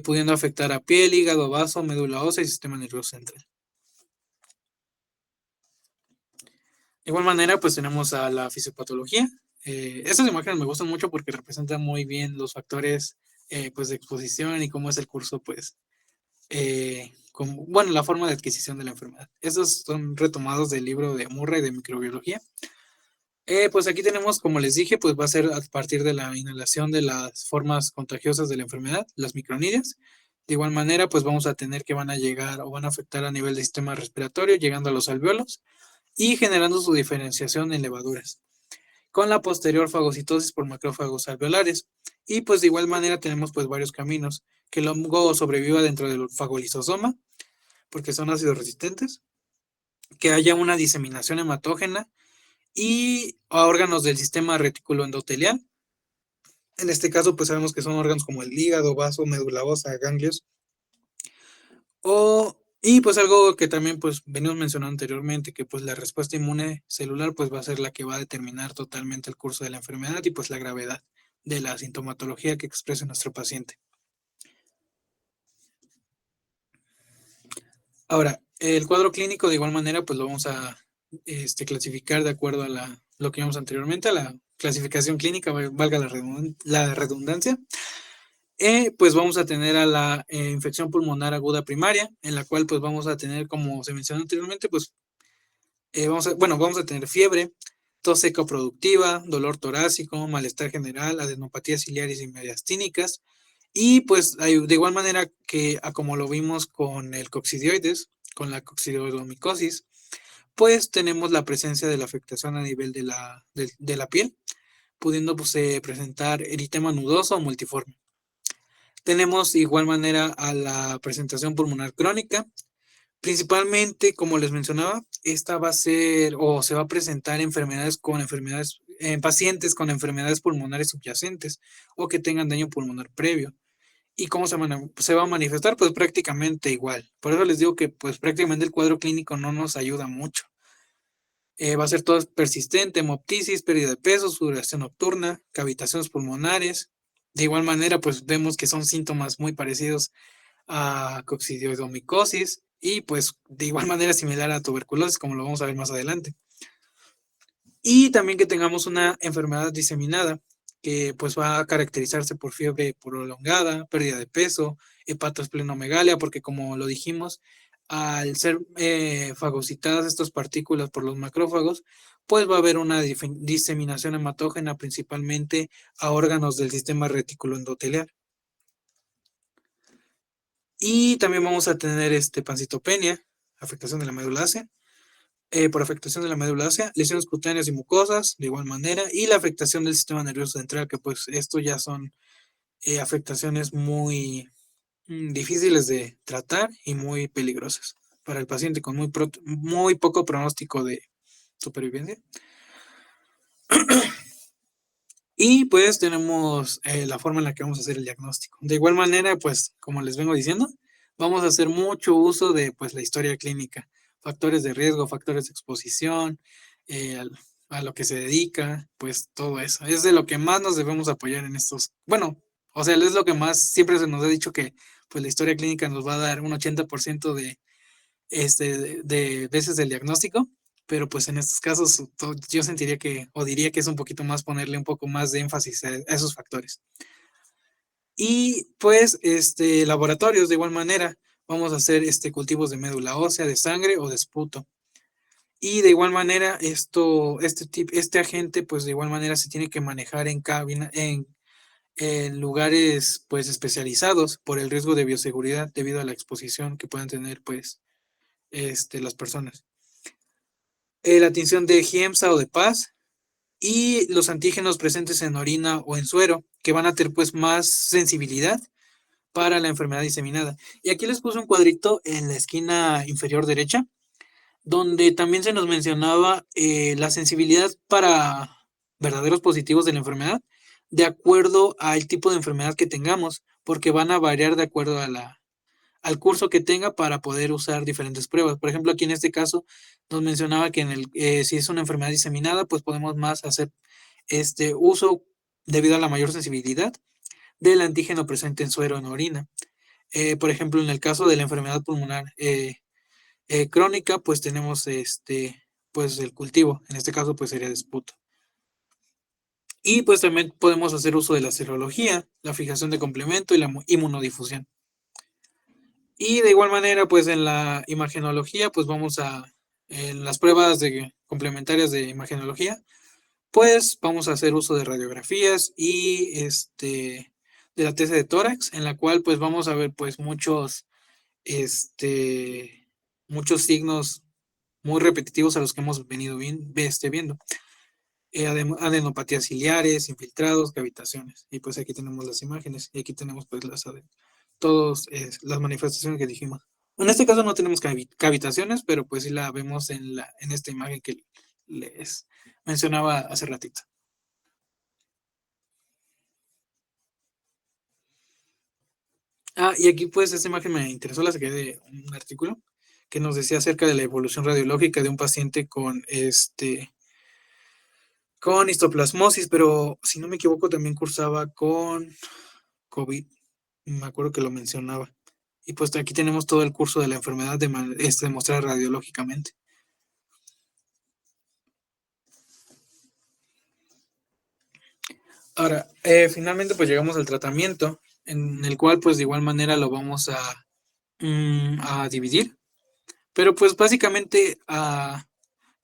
pudiendo afectar a piel, hígado, vaso, médula ósea y sistema nervioso central. De igual manera, pues tenemos a la fisiopatología. Estas imágenes me gustan mucho porque representan muy bien los factores pues de exposición y cómo es el curso, pues, bueno, la forma de adquisición de la enfermedad. Estos son retomados del libro de Murray de microbiología. Pues aquí tenemos, como les dije, pues va a ser a partir de la inhalación de las formas contagiosas de la enfermedad, las micronidias. De igual manera, pues vamos a tener que van a llegar o van a afectar a nivel del sistema respiratorio, llegando a los alvéolos y generando su diferenciación en levaduras, con la posterior fagocitosis por macrófagos alveolares. Y pues de igual manera tenemos pues varios caminos, que el hongo sobreviva dentro del fagolisosoma, porque son ácidos resistentes, que haya una diseminación hematógena y a órganos del sistema retículo endotelial. En este caso, pues sabemos que son órganos como el hígado, vaso, médula ósea, ganglios. Y pues algo que también pues venimos mencionando anteriormente, que pues la respuesta inmune celular pues va a ser la que va a determinar totalmente el curso de la enfermedad y pues la gravedad de la sintomatología que expresa nuestro paciente. Ahora, el cuadro clínico de igual manera pues lo vamos a clasificar de acuerdo a lo que vimos anteriormente, a la clasificación clínica, valga la redundancia. Pues vamos a tener a la infección pulmonar aguda primaria, en la cual pues vamos a tener, como se mencionó anteriormente, pues vamos a tener fiebre, tos seca productiva, dolor torácico, malestar general, adenopatías ciliares y mediastínicas. Y pues de igual manera que como lo vimos con el coccidioides, con la coccidioidomicosis, pues tenemos la presencia de la afectación a nivel de la piel, pudiendo pues, presentar eritema nudoso o multiforme. Tenemos de igual manera a la presentación pulmonar crónica. Principalmente, como les mencionaba, esta va a ser o se va a presentar en pacientes con enfermedades pulmonares subyacentes o que tengan daño pulmonar previo. ¿Y cómo se va a manifestar? Pues prácticamente igual. Por eso les digo que pues prácticamente el cuadro clínico no nos ayuda mucho. Va a ser todo persistente, hemoptisis, pérdida de peso, sudoración nocturna, cavitaciones pulmonares. De igual manera, pues vemos que son síntomas muy parecidos a coccidioidomicosis y pues de igual manera similar a tuberculosis, como lo vamos a ver más adelante. Y también que tengamos una enfermedad diseminada, que pues va a caracterizarse por fiebre prolongada, pérdida de peso, hepatosplenomegalia, porque como lo dijimos, al ser fagocitadas estas partículas por los macrófagos, pues va a haber una diseminación hematógena principalmente a órganos del sistema reticuloendotelial. Y también vamos a tener pancitopenia, afectación de la médula ósea, por afectación de la médula ósea, lesiones cutáneas y mucosas, de igual manera, y la afectación del sistema nervioso central, que pues esto ya son afectaciones muy difíciles de tratar y muy peligrosas para el paciente con muy poco pronóstico de supervivencia. Y pues tenemos la forma en la que vamos a hacer el diagnóstico. De igual manera, pues como les vengo diciendo, vamos a hacer mucho uso de pues la historia clínica, factores de riesgo, factores de exposición, a lo que se dedica, pues todo eso. Es de lo que más nos debemos apoyar en estos, bueno, o sea, es lo que más siempre se nos ha dicho que pues la historia clínica nos va a dar un 80% de veces del diagnóstico, pero pues en estos casos yo sentiría que, o diría que es un poquito más ponerle un poco más de énfasis a esos factores. Y pues laboratorios de igual manera, vamos a hacer cultivos de médula ósea, de sangre o de esputo. Y de igual manera, este agente, pues de igual manera se tiene que manejar en cabina, en lugares pues especializados por el riesgo de bioseguridad debido a la exposición que puedan tener pues las personas. La tinción de Giemsa o de Paz y los antígenos presentes en orina o en suero, que van a tener pues más sensibilidad para la enfermedad diseminada. Y aquí les puse un cuadrito en la esquina inferior derecha, donde también se nos mencionaba la sensibilidad para verdaderos positivos de la enfermedad, de acuerdo al tipo de enfermedad que tengamos, porque van a variar de acuerdo al curso que tenga para poder usar diferentes pruebas. Por ejemplo, aquí en este caso nos mencionaba que si es una enfermedad diseminada, pues podemos más hacer uso debido a la mayor sensibilidad del antígeno presente en suero o en orina. Por ejemplo, en el caso de la enfermedad pulmonar crónica, pues tenemos pues el cultivo, en este caso pues sería de esputo. Y pues también podemos hacer uso de la serología, la fijación de complemento y la inmunodifusión. Y de igual manera, pues en la imagenología, pues en las pruebas complementarias de imagenología, pues vamos a hacer uso de radiografías y de la TC de tórax, en la cual pues vamos a ver pues muchos signos muy repetitivos a los que hemos venido viendo. Adenopatías ciliares, infiltrados, cavitaciones. Y pues aquí tenemos las imágenes y aquí tenemos pues todas las manifestaciones que dijimos. En este caso no tenemos cavitaciones, pero pues sí la vemos en esta imagen que les mencionaba hace ratito. Y aquí pues esta imagen me interesó, la saqué de un artículo que nos decía acerca de la evolución radiológica de un paciente con histoplasmosis, pero si no me equivoco también cursaba con COVID, me acuerdo que lo mencionaba. Y pues aquí tenemos todo el curso de la enfermedad demostrada radiológicamente. Ahora, finalmente pues llegamos al tratamiento, en el cual pues de igual manera lo vamos a dividir, pero pues básicamente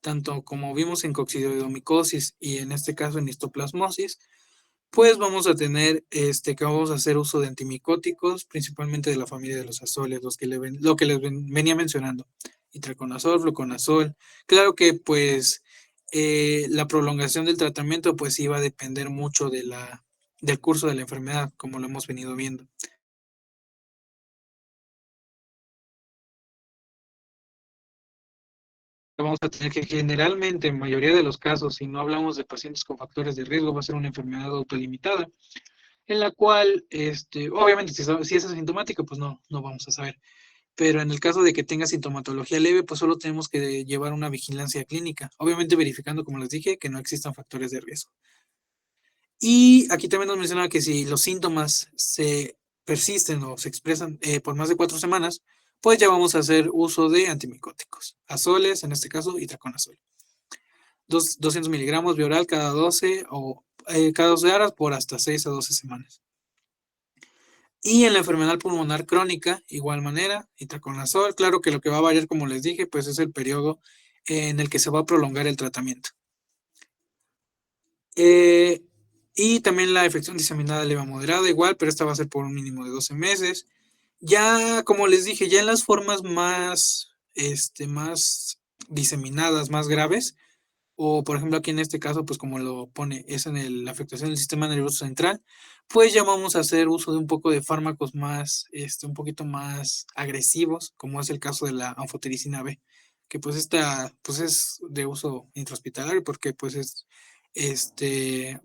tanto como vimos en coccidioidomicosis y en este caso en histoplasmosis, pues vamos a tener que vamos a hacer uso de antimicóticos, principalmente de la familia de los azoles, lo que les venía mencionando, itraconazol, fluconazol. Claro que pues la prolongación del tratamiento pues iba a depender mucho del curso de la enfermedad, como lo hemos venido viendo. Vamos a tener que generalmente, en mayoría de los casos, si no hablamos de pacientes con factores de riesgo, va a ser una enfermedad autolimitada, en la cual, obviamente, si es asintomática, pues no vamos a saber. Pero en el caso de que tenga sintomatología leve, pues solo tenemos que llevar una vigilancia clínica, obviamente verificando, como les dije, que no existan factores de riesgo. Y aquí también nos mencionaba que si los síntomas se persisten o se expresan por más de 4 semanas, pues ya vamos a hacer uso de antimicóticos, azoles, en este caso, itraconazol. 200 miligramos vía oral cada 12 o cada 12 horas por hasta 6 a 12 semanas. Y en la enfermedad pulmonar crónica, igual manera, itraconazol. Claro que lo que va a variar, como les dije, pues es el periodo en el que se va a prolongar el tratamiento. Y también la infección diseminada leve a moderada, igual, pero esta va a ser por un mínimo de 12 meses. Ya, como les dije, ya en las formas más diseminadas, más graves, o por ejemplo aquí en este caso, pues como lo pone, es en la afectación del sistema nervioso central, pues ya vamos a hacer uso de un poco de fármacos más, un poquito más agresivos, como es el caso de la anfotericina B, que pues esta, pues es de uso intrahospitalario porque pues es,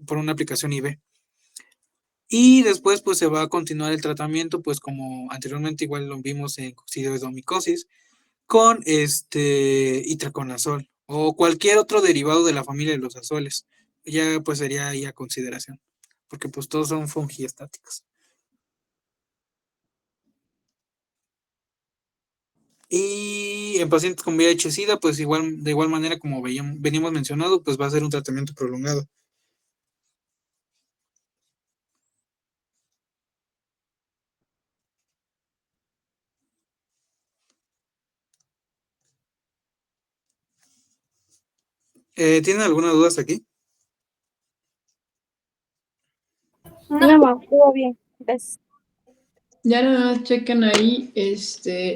por una aplicación IV. Y después pues se va a continuar el tratamiento, pues como anteriormente igual lo vimos en coccidioidomicosis, con itraconazol o cualquier otro derivado de la familia de los azoles. Ya pues sería ahí a consideración, porque pues todos son fungiestáticos. Y en pacientes con VIH-Sida, pues igual, de igual manera como venimos mencionado, pues va a ser un tratamiento prolongado. ¿Tienen alguna duda hasta aquí? No, ma, todo bien. Gracias. Ya nada más chequen ahí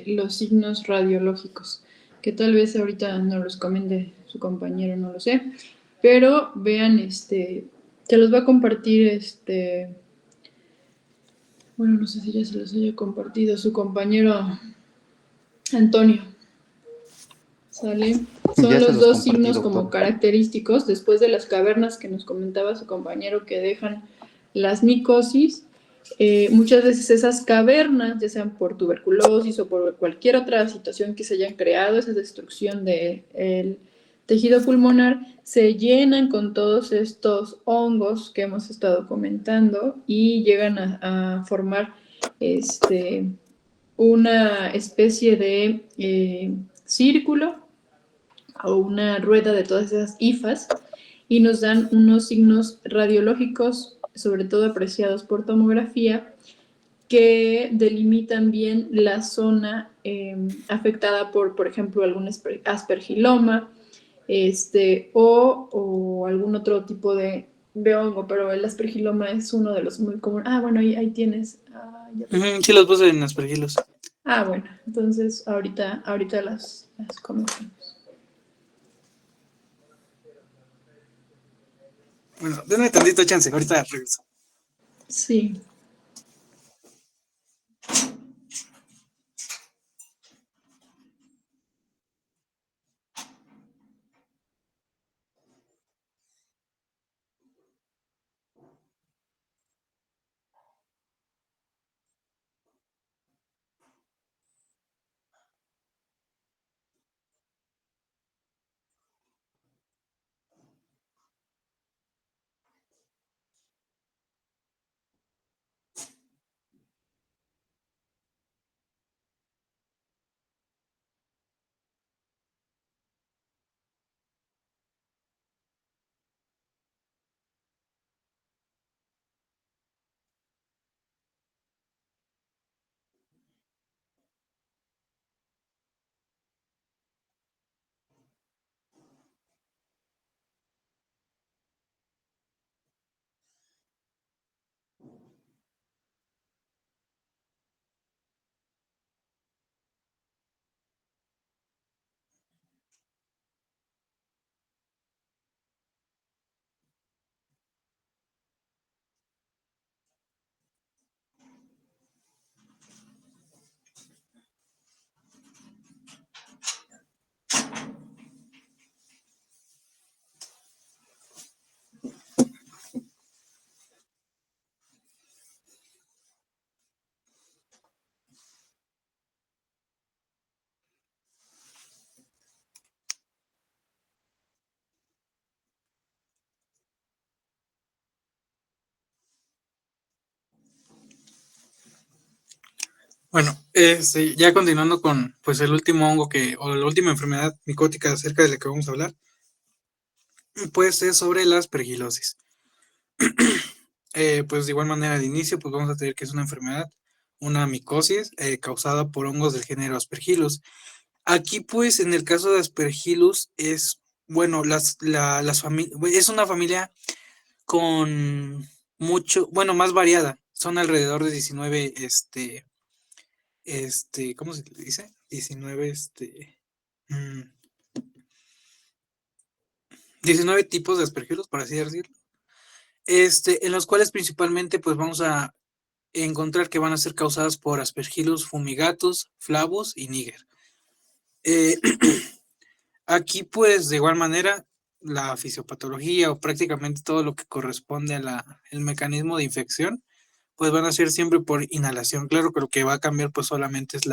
los signos radiológicos, que tal vez ahorita no los comente su compañero, no lo sé, pero vean, se los va a compartir bueno, no sé si ya se los haya compartido su compañero Antonio. ¿Sale? Son Ya se los los dos compartí, signos como doctor. característicos después de las cavernas que nos comentaba su compañero que dejan las micosis. Muchas veces esas cavernas, ya sean por tuberculosis o por cualquier otra situación que se hayan creado, esa destrucción del tejido pulmonar, se llenan con todos estos hongos que hemos estado comentando y llegan a formar una especie de círculo o una rueda de todas esas hifas y nos dan unos signos radiológicos, sobre todo apreciados por tomografía, que delimitan bien la zona afectada por ejemplo, algún aspergiloma o algún otro tipo de hongo, pero el aspergiloma es uno de los muy comunes. Ah, bueno, ahí tienes. Sí, los puse en aspergilos. Ah, bueno, entonces ahorita las conocemos. Bueno, denme tantito chance, ahorita regreso. Sí. Bueno, ya continuando con pues el último hongo o la última enfermedad micótica acerca de la que vamos a hablar, pues es sobre la aspergilosis. Pues de igual manera de inicio, pues vamos a tener que es una enfermedad, una micosis causada por hongos del género Aspergillus. Aquí, pues, en el caso de Aspergillus es, bueno, es una familia con mucho, bueno, más variada. Son alrededor de 19, ¿cómo se le dice? 19, mm, 19 tipos de Aspergillus, por así decirlo. En los cuales principalmente, pues, vamos a encontrar que van a ser causadas por Aspergillus fumigatus, flavus y niger. Aquí, pues, de igual manera, la fisiopatología o prácticamente todo lo que corresponde a el mecanismo de infección, pues van a ser siempre por inhalación. Claro que lo que va a cambiar, pues, solamente es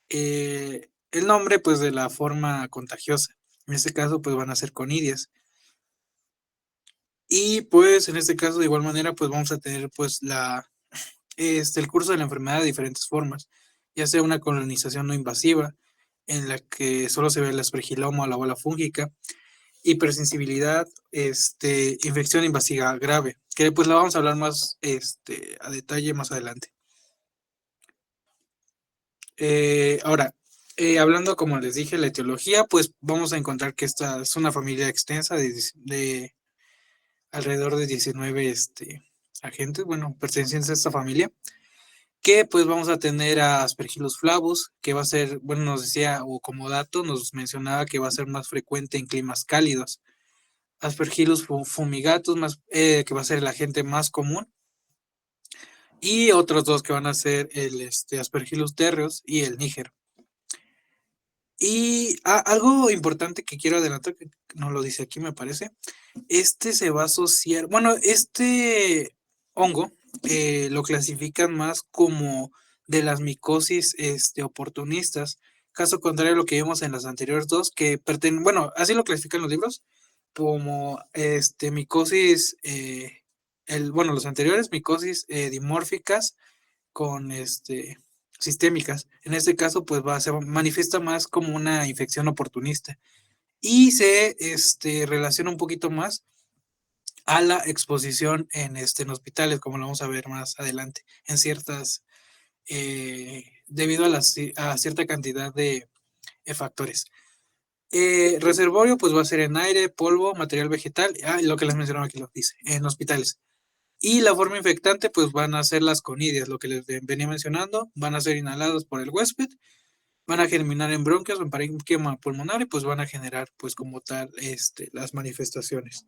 el nombre, pues, de la forma contagiosa. En este caso, pues, van a ser conidias. Y, pues, en este caso, de igual manera, pues, vamos a tener, pues, el curso de la enfermedad de diferentes formas, ya sea una colonización no invasiva, en la que solo se ve el aspergiloma o la bola fúngica, hipersensibilidad, infección invasiva grave, que pues la vamos a hablar más a detalle más adelante. Ahora, hablando como les dije, la etiología, pues vamos a encontrar que esta es una familia extensa de alrededor de 19 agentes, bueno, pertenecientes a esta familia, que pues vamos a tener a Aspergillus flavus, que va a ser, bueno, nos decía, o como dato, nos mencionaba que va a ser más frecuente en climas cálidos. Aspergillus fumigatus, que va a ser el agente más común, y otros dos que van a ser el Aspergillus terreus y el níger. Y algo importante que quiero adelantar, que no lo dice aquí, me parece, se va a asociar, bueno, este hongo lo clasifican más como de las micosis oportunistas, caso contrario a lo que vimos en las anteriores dos, que bueno, así lo clasifican los libros, como micosis, bueno, los anteriores, micosis dimórficas con sistémicas. En este caso, pues se manifiesta más como una infección oportunista y se relaciona un poquito más a la exposición en hospitales, como lo vamos a ver más adelante, en ciertas, debido a cierta cantidad de factores. Reservorio, pues va a ser en aire, polvo, material vegetal, lo que les mencionaba aquí lo dice, en hospitales. Y la forma infectante, pues van a ser las conidias, lo que les venía mencionando, van a ser inhalados por el huésped, van a germinar en bronquios o en parénquima pulmonar y pues van a generar, pues como tal, las manifestaciones.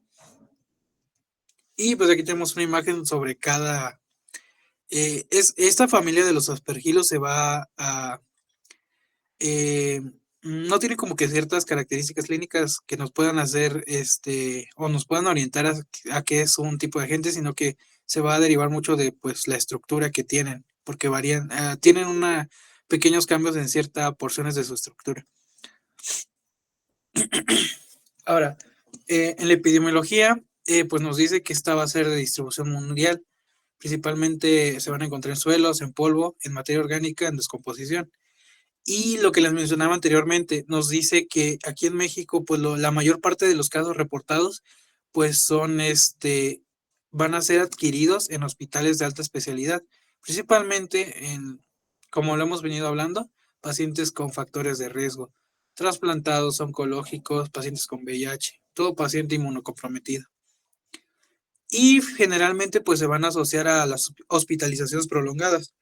Y pues aquí tenemos una imagen sobre cada, esta familia de los aspergilos se va a, no tiene como que ciertas características clínicas que nos puedan hacer, o nos puedan orientar a qué es un tipo de agente, sino que se va a derivar mucho de, pues, la estructura que tienen, porque varían, tienen pequeños cambios en ciertas porciones de su estructura. Ahora, en la epidemiología, pues nos dice que esta va a ser de distribución mundial. Principalmente se van a encontrar en suelos, en polvo, en materia orgánica, en descomposición. Y lo que les mencionaba anteriormente, nos dice que aquí en México, pues la mayor parte de los casos reportados, pues van a ser adquiridos en hospitales de alta especialidad, principalmente como lo hemos venido hablando, pacientes con factores de riesgo, trasplantados, oncológicos, pacientes con VIH, todo paciente inmunocomprometido. Y generalmente, pues se van a asociar a las hospitalizaciones prolongadas.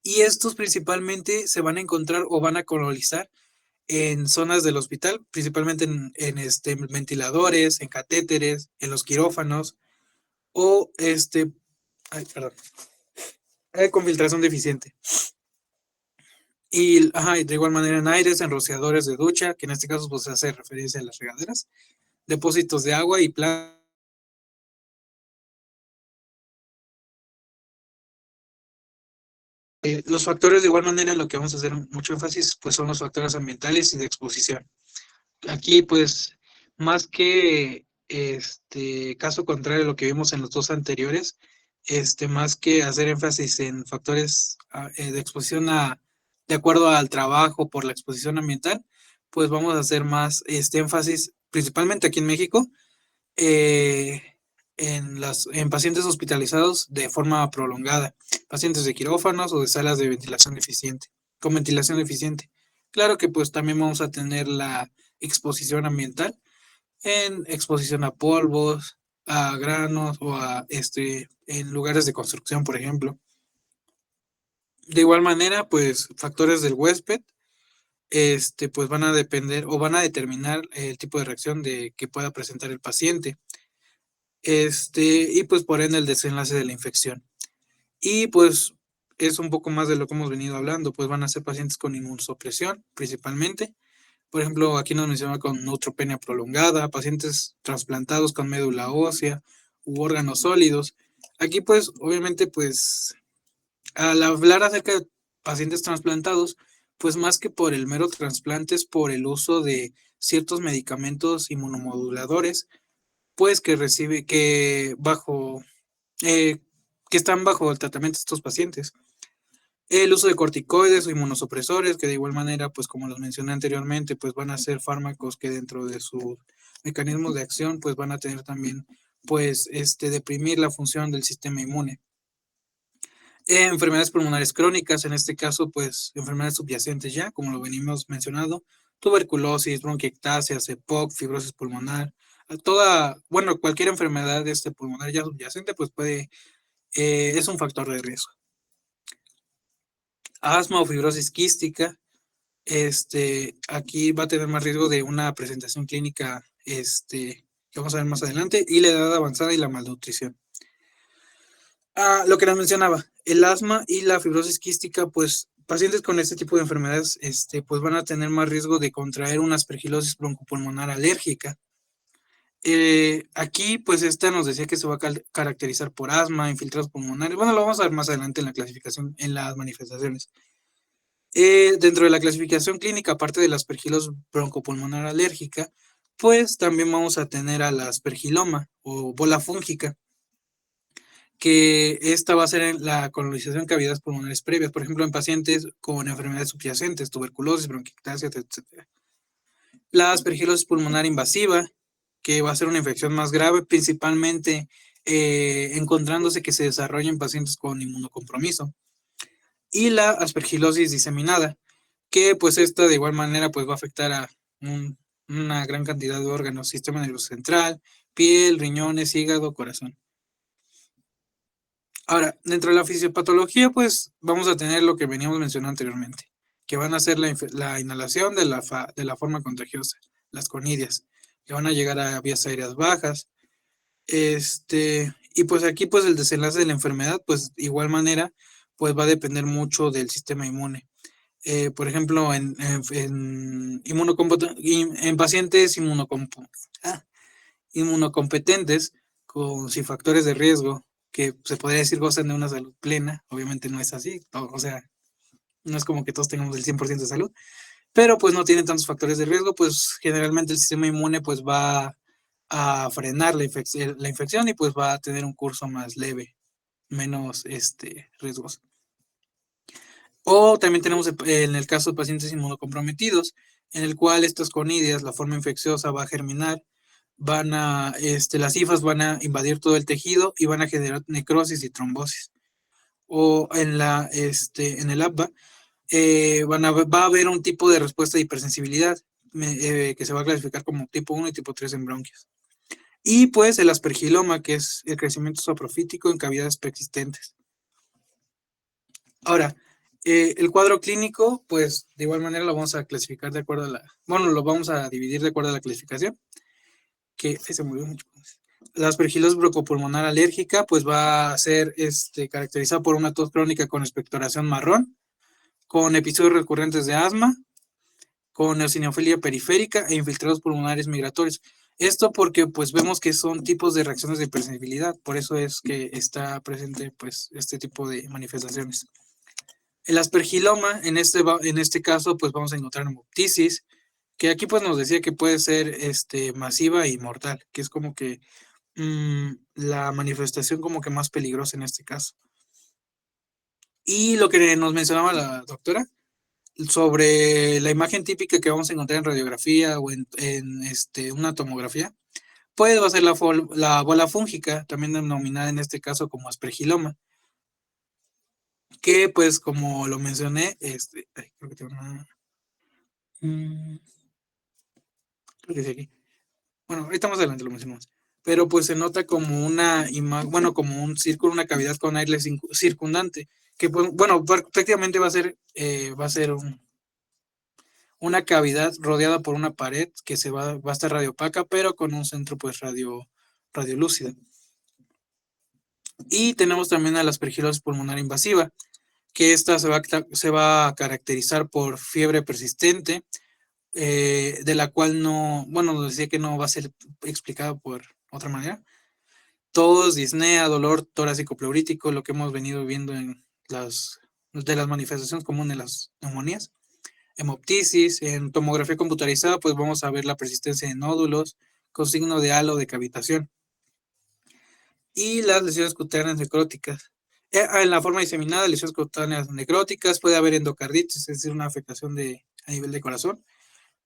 Y estos principalmente se van a encontrar o van a colonizar en zonas del hospital, principalmente en ventiladores, en catéteres, en los quirófanos o con filtración deficiente. Y de igual manera en aires, en rociadores de ducha, que en este caso pues, se hace referencia a las regaderas, depósitos de agua y plantas. Los factores de igual manera, lo que vamos a hacer mucho énfasis, pues son los factores ambientales y de exposición. Aquí, pues, más que caso contrario a lo que vimos en los dos anteriores, más que hacer énfasis en factores de exposición de acuerdo al trabajo por la exposición ambiental, pues vamos a hacer más énfasis principalmente aquí en México, en pacientes hospitalizados de forma prolongada, pacientes de quirófanos o de salas de ventilación deficiente, con ventilación deficiente. Claro que pues también vamos a tener la exposición ambiental en exposición a polvos, a granos o en lugares de construcción, por ejemplo. De igual manera, pues factores del huésped, pues van a depender o van a determinar el tipo de reacción que pueda presentar el paciente. Y pues por ende el desenlace de la infección. Y pues es un poco más de lo que hemos venido hablando, pues van a ser pacientes con inmunosupresión principalmente. Por ejemplo, aquí nos menciona con neutropenia prolongada, pacientes trasplantados con médula ósea u órganos sólidos. Aquí pues obviamente pues al hablar acerca de pacientes trasplantados, pues más que por el mero trasplante es por el uso de ciertos medicamentos inmunomoduladores, pues que están bajo el tratamiento de estos pacientes. El uso de corticoides o inmunosupresores, que de igual manera, pues como los mencioné anteriormente, pues van a ser fármacos que dentro de sus mecanismos de acción, pues van a tener también, pues, deprimir la función del sistema inmune. Enfermedades pulmonares crónicas, en este caso, pues, enfermedades subyacentes ya, como lo venimos mencionando, tuberculosis, bronquiectasia, EPOC, fibrosis pulmonar, cualquier enfermedad pulmonar ya subyacente, pues es un factor de riesgo. Asma o fibrosis quística, aquí va a tener más riesgo de una presentación clínica, que vamos a ver más adelante, y la edad avanzada y la malnutrición. Lo que les mencionaba, el asma y la fibrosis quística, pues pacientes con este tipo de enfermedades, pues van a tener más riesgo de contraer una aspergilosis broncopulmonar alérgica. Aquí, pues esta nos decía que se va a caracterizar por asma, infiltrados pulmonares. Bueno, lo vamos a ver más adelante en la clasificación, en las manifestaciones. Dentro de la clasificación clínica, aparte de la aspergilosis broncopulmonar alérgica, pues también vamos a tener a la aspergiloma o bola fúngica, que esta va a ser en la colonización de cavidades pulmonares previas, por ejemplo, en pacientes con enfermedades subyacentes, tuberculosis, bronquiectasia, etc. La aspergilosis pulmonar invasiva, que va a ser una infección más grave, principalmente encontrándose que se desarrolla en pacientes con inmunocompromiso. Y la aspergilosis diseminada, que pues esta de igual manera pues va a afectar a una gran cantidad de órganos, sistema nervioso central, piel, riñones, hígado, corazón. Ahora, dentro de la fisiopatología, pues vamos a tener lo que veníamos mencionando anteriormente, que van a ser la inhalación de la forma contagiosa, las conidias, que van a llegar a vías aéreas bajas. Y pues aquí, pues el desenlace de la enfermedad, pues de igual manera, pues va a depender mucho del sistema inmune. Por ejemplo, en pacientes inmunocompetentes con factores de riesgo, que se podría decir gozan de una salud plena, obviamente no es así, o sea, no es como que todos tengamos el 100% de salud, pero pues no tienen tantos factores de riesgo, pues generalmente el sistema inmune pues va a frenar la infección y pues va a tener un curso más leve, menos riesgoso. O también tenemos en el caso de pacientes inmunocomprometidos, en el cual estas conidias, la forma infecciosa va a germinar, las hifas van a invadir todo el tejido y van a generar necrosis y trombosis. O en el APVA, va a haber un tipo de respuesta de hipersensibilidad que se va a clasificar como tipo 1 y tipo 3 en bronquios. Y pues el aspergiloma, que es el crecimiento saprofítico en cavidades preexistentes. Ahora, el cuadro clínico, pues de igual manera lo vamos a clasificar de acuerdo a lo vamos a dividir de acuerdo a la clasificación, que se murió mucho. La aspergilosis broncopulmonar alérgica, pues va a ser caracterizada por una tos crónica con expectoración marrón, con episodios recurrentes de asma, con eosinofilia periférica e infiltrados pulmonares migratorios. Esto porque pues vemos que son tipos de reacciones de hipersensibilidad, por eso es que está presente pues este tipo de manifestaciones. El aspergiloma, en este caso, pues vamos a encontrar hemoptisis, que aquí pues nos decía que puede ser masiva y mortal, que es como que la manifestación como que más peligrosa en este caso. Y lo que nos mencionaba la doctora, sobre la imagen típica que vamos a encontrar en radiografía o en una tomografía, pues va a ser la bola fúngica, también denominada en este caso como aspergiloma, que pues como lo mencioné, creo que tengo una... creo que sí aquí. Bueno, ahorita más adelante lo mencionamos. Pero pues se nota como una imagen, bueno, como un círculo, una cavidad con aire circundante, que pues, bueno, prácticamente va a ser una cavidad rodeada por una pared que va a estar radioopaca, pero con un centro pues radiolúcido. Y tenemos también a la aspergilosis pulmonar invasiva, que esta se va a caracterizar por fiebre persistente, de la cual no, bueno, nos decía que no va a ser explicado por otra manera. Tos, disnea, dolor torácico pleurítico, lo que hemos venido viendo en las manifestaciones comunes de las neumonías. Hemoptisis, en tomografía computarizada, pues vamos a ver la persistencia de nódulos con signo de halo de cavitación. Y las lesiones cutáneas necróticas. En la forma diseminada, lesiones cutáneas necróticas, puede haber endocarditis, es decir, una afectación a nivel de corazón,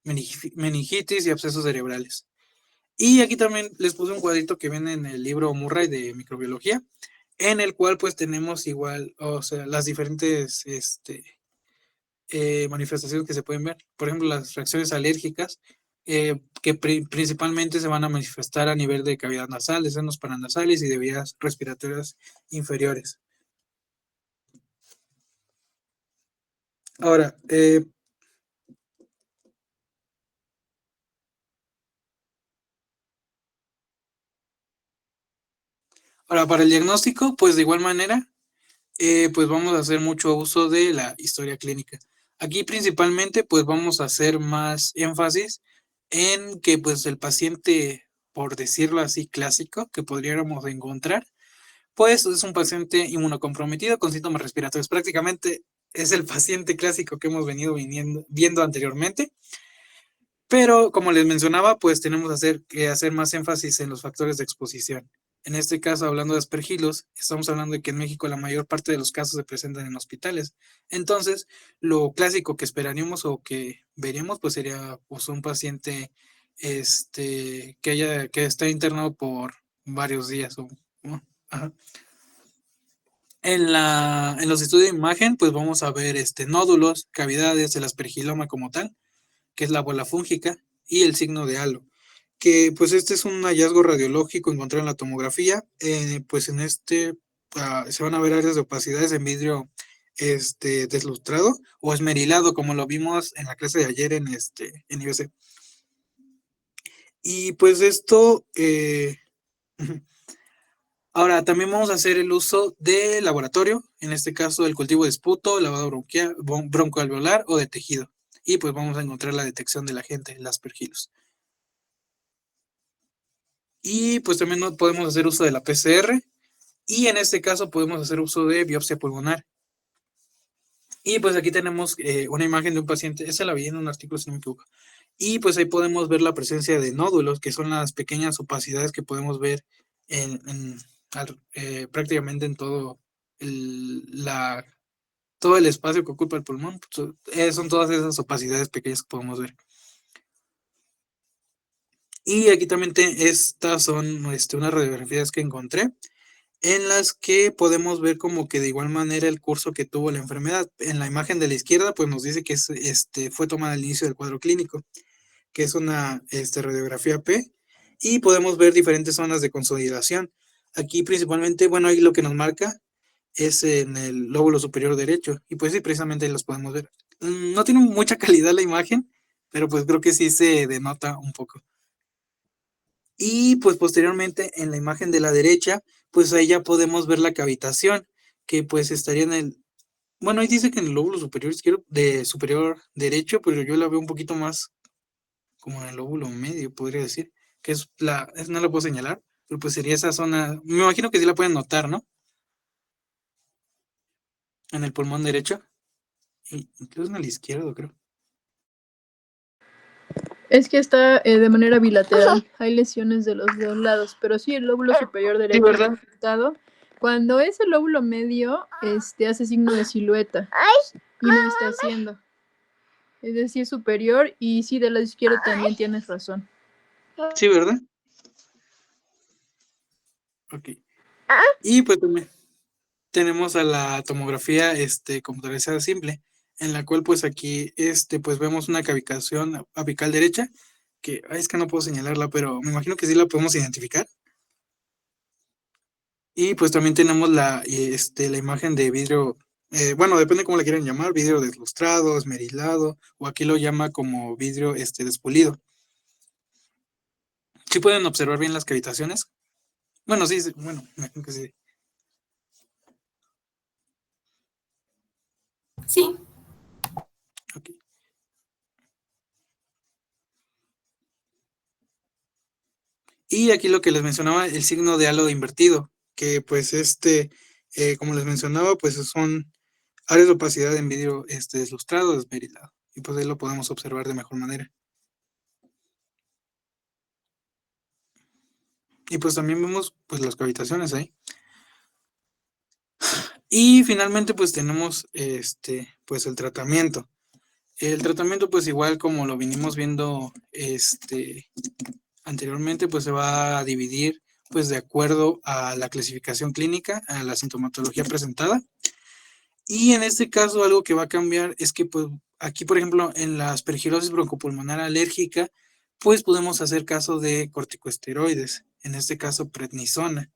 meningitis y abscesos cerebrales. Y aquí también les puse un cuadrito que viene en el libro Murray de microbiología, en el cual pues tenemos igual, o sea, las diferentes manifestaciones que se pueden ver. Por ejemplo, las reacciones alérgicas, que principalmente se van a manifestar a nivel de cavidad nasal, de senos paranasales y de vías respiratorias inferiores. Ahora, para el diagnóstico, pues de igual manera, pues vamos a hacer mucho uso de la historia clínica. Aquí principalmente pues vamos a hacer más énfasis en que pues el paciente, por decirlo así, clásico, que podríamos encontrar, pues es un paciente inmunocomprometido con síntomas respiratorios. Prácticamente es el paciente clásico que hemos venido viendo anteriormente. Pero como les mencionaba, pues tenemos que hacer más énfasis en los factores de exposición. En este caso, hablando de aspergilos, estamos hablando de que en México la mayor parte de los casos se presentan en hospitales. Entonces, lo clásico que esperaríamos o que veríamos, pues sería pues, un paciente que está internado por varios días. Ajá. En los estudios de imagen, pues vamos a ver nódulos, cavidades, el aspergiloma como tal, que es la bola fúngica, y el signo de halo, que pues este es un hallazgo radiológico encontrado en la tomografía. Pues en se van a ver áreas de opacidades en vidrio deslustrado o esmerilado, como lo vimos en la clase de ayer en IBC. Y pues esto... Ahora, también vamos a hacer el uso de laboratorio, en este caso el cultivo de esputo, lavado broncoalveolar o de tejido. Y pues vamos a encontrar la detección del agente, el aspergillus. Y pues también podemos hacer uso de la PCR y en este caso podemos hacer uso de biopsia pulmonar. Y pues aquí tenemos una imagen de un paciente, esa la vi en un artículo si no me equivoco. Y pues ahí podemos ver la presencia de nódulos, que son las pequeñas opacidades que podemos ver prácticamente en todo todo el espacio que ocupa el pulmón. Son todas esas opacidades pequeñas que podemos ver. Y aquí también estas son unas radiografías que encontré, en las que podemos ver como que de igual manera el curso que tuvo la enfermedad. En la imagen de la izquierda, pues nos dice que fue tomada al inicio del cuadro clínico, que es una radiografía P, y podemos ver diferentes zonas de consolidación. Aquí principalmente, bueno, ahí lo que nos marca es en el lóbulo superior derecho, y pues sí, precisamente ahí los podemos ver. No tiene mucha calidad la imagen, pero pues creo que sí se denota un poco. Y pues posteriormente en la imagen de la derecha, pues ahí ya podemos ver la cavitación, que pues estaría bueno, ahí dice que en el lóbulo superior izquierdo, superior derecho, pero yo la veo un poquito más como en el lóbulo medio, podría decir, que no la puedo señalar, pero pues sería esa zona, me imagino que sí la pueden notar, ¿no? En el pulmón derecho, incluso en el izquierdo, creo. Es que está de manera bilateral. Hay lesiones de los dos lados, pero sí, el lóbulo superior derecho está afectado. Cuando es el lóbulo medio, hace signo de silueta y no está haciendo. Es decir, es superior, y sí, del lado izquierdo también tienes razón. Sí, ¿verdad? Ok. Y pues también tenemos a la tomografía computarizada simple, en la cual pues aquí pues vemos una cavitación apical derecha, que es que no puedo señalarla, pero me imagino que sí la podemos identificar. Y pues también tenemos la imagen de vidrio, bueno, depende cómo le quieran llamar, vidrio deslustrado, esmerilado, o aquí lo llama como vidrio despulido. ¿Sí pueden observar bien las cavitaciones? Bueno, sí, bueno, me imagino que sí. Sí. Ok. Y aquí lo que les mencionaba, el signo de halo invertido, que pues como les mencionaba, pues son áreas de opacidad en vidrio deslustrado, esmerilado. Y pues ahí lo podemos observar de mejor manera. Y pues también vemos pues las cavitaciones ahí. Y finalmente pues tenemos pues el tratamiento. El tratamiento pues igual como lo vinimos viendo anteriormente, pues se va a dividir pues de acuerdo a la clasificación clínica, a la sintomatología presentada. Y en este caso algo que va a cambiar es que pues aquí por ejemplo en la aspergilosis broncopulmonar alérgica pues podemos hacer caso de corticosteroides, en este caso prednisona,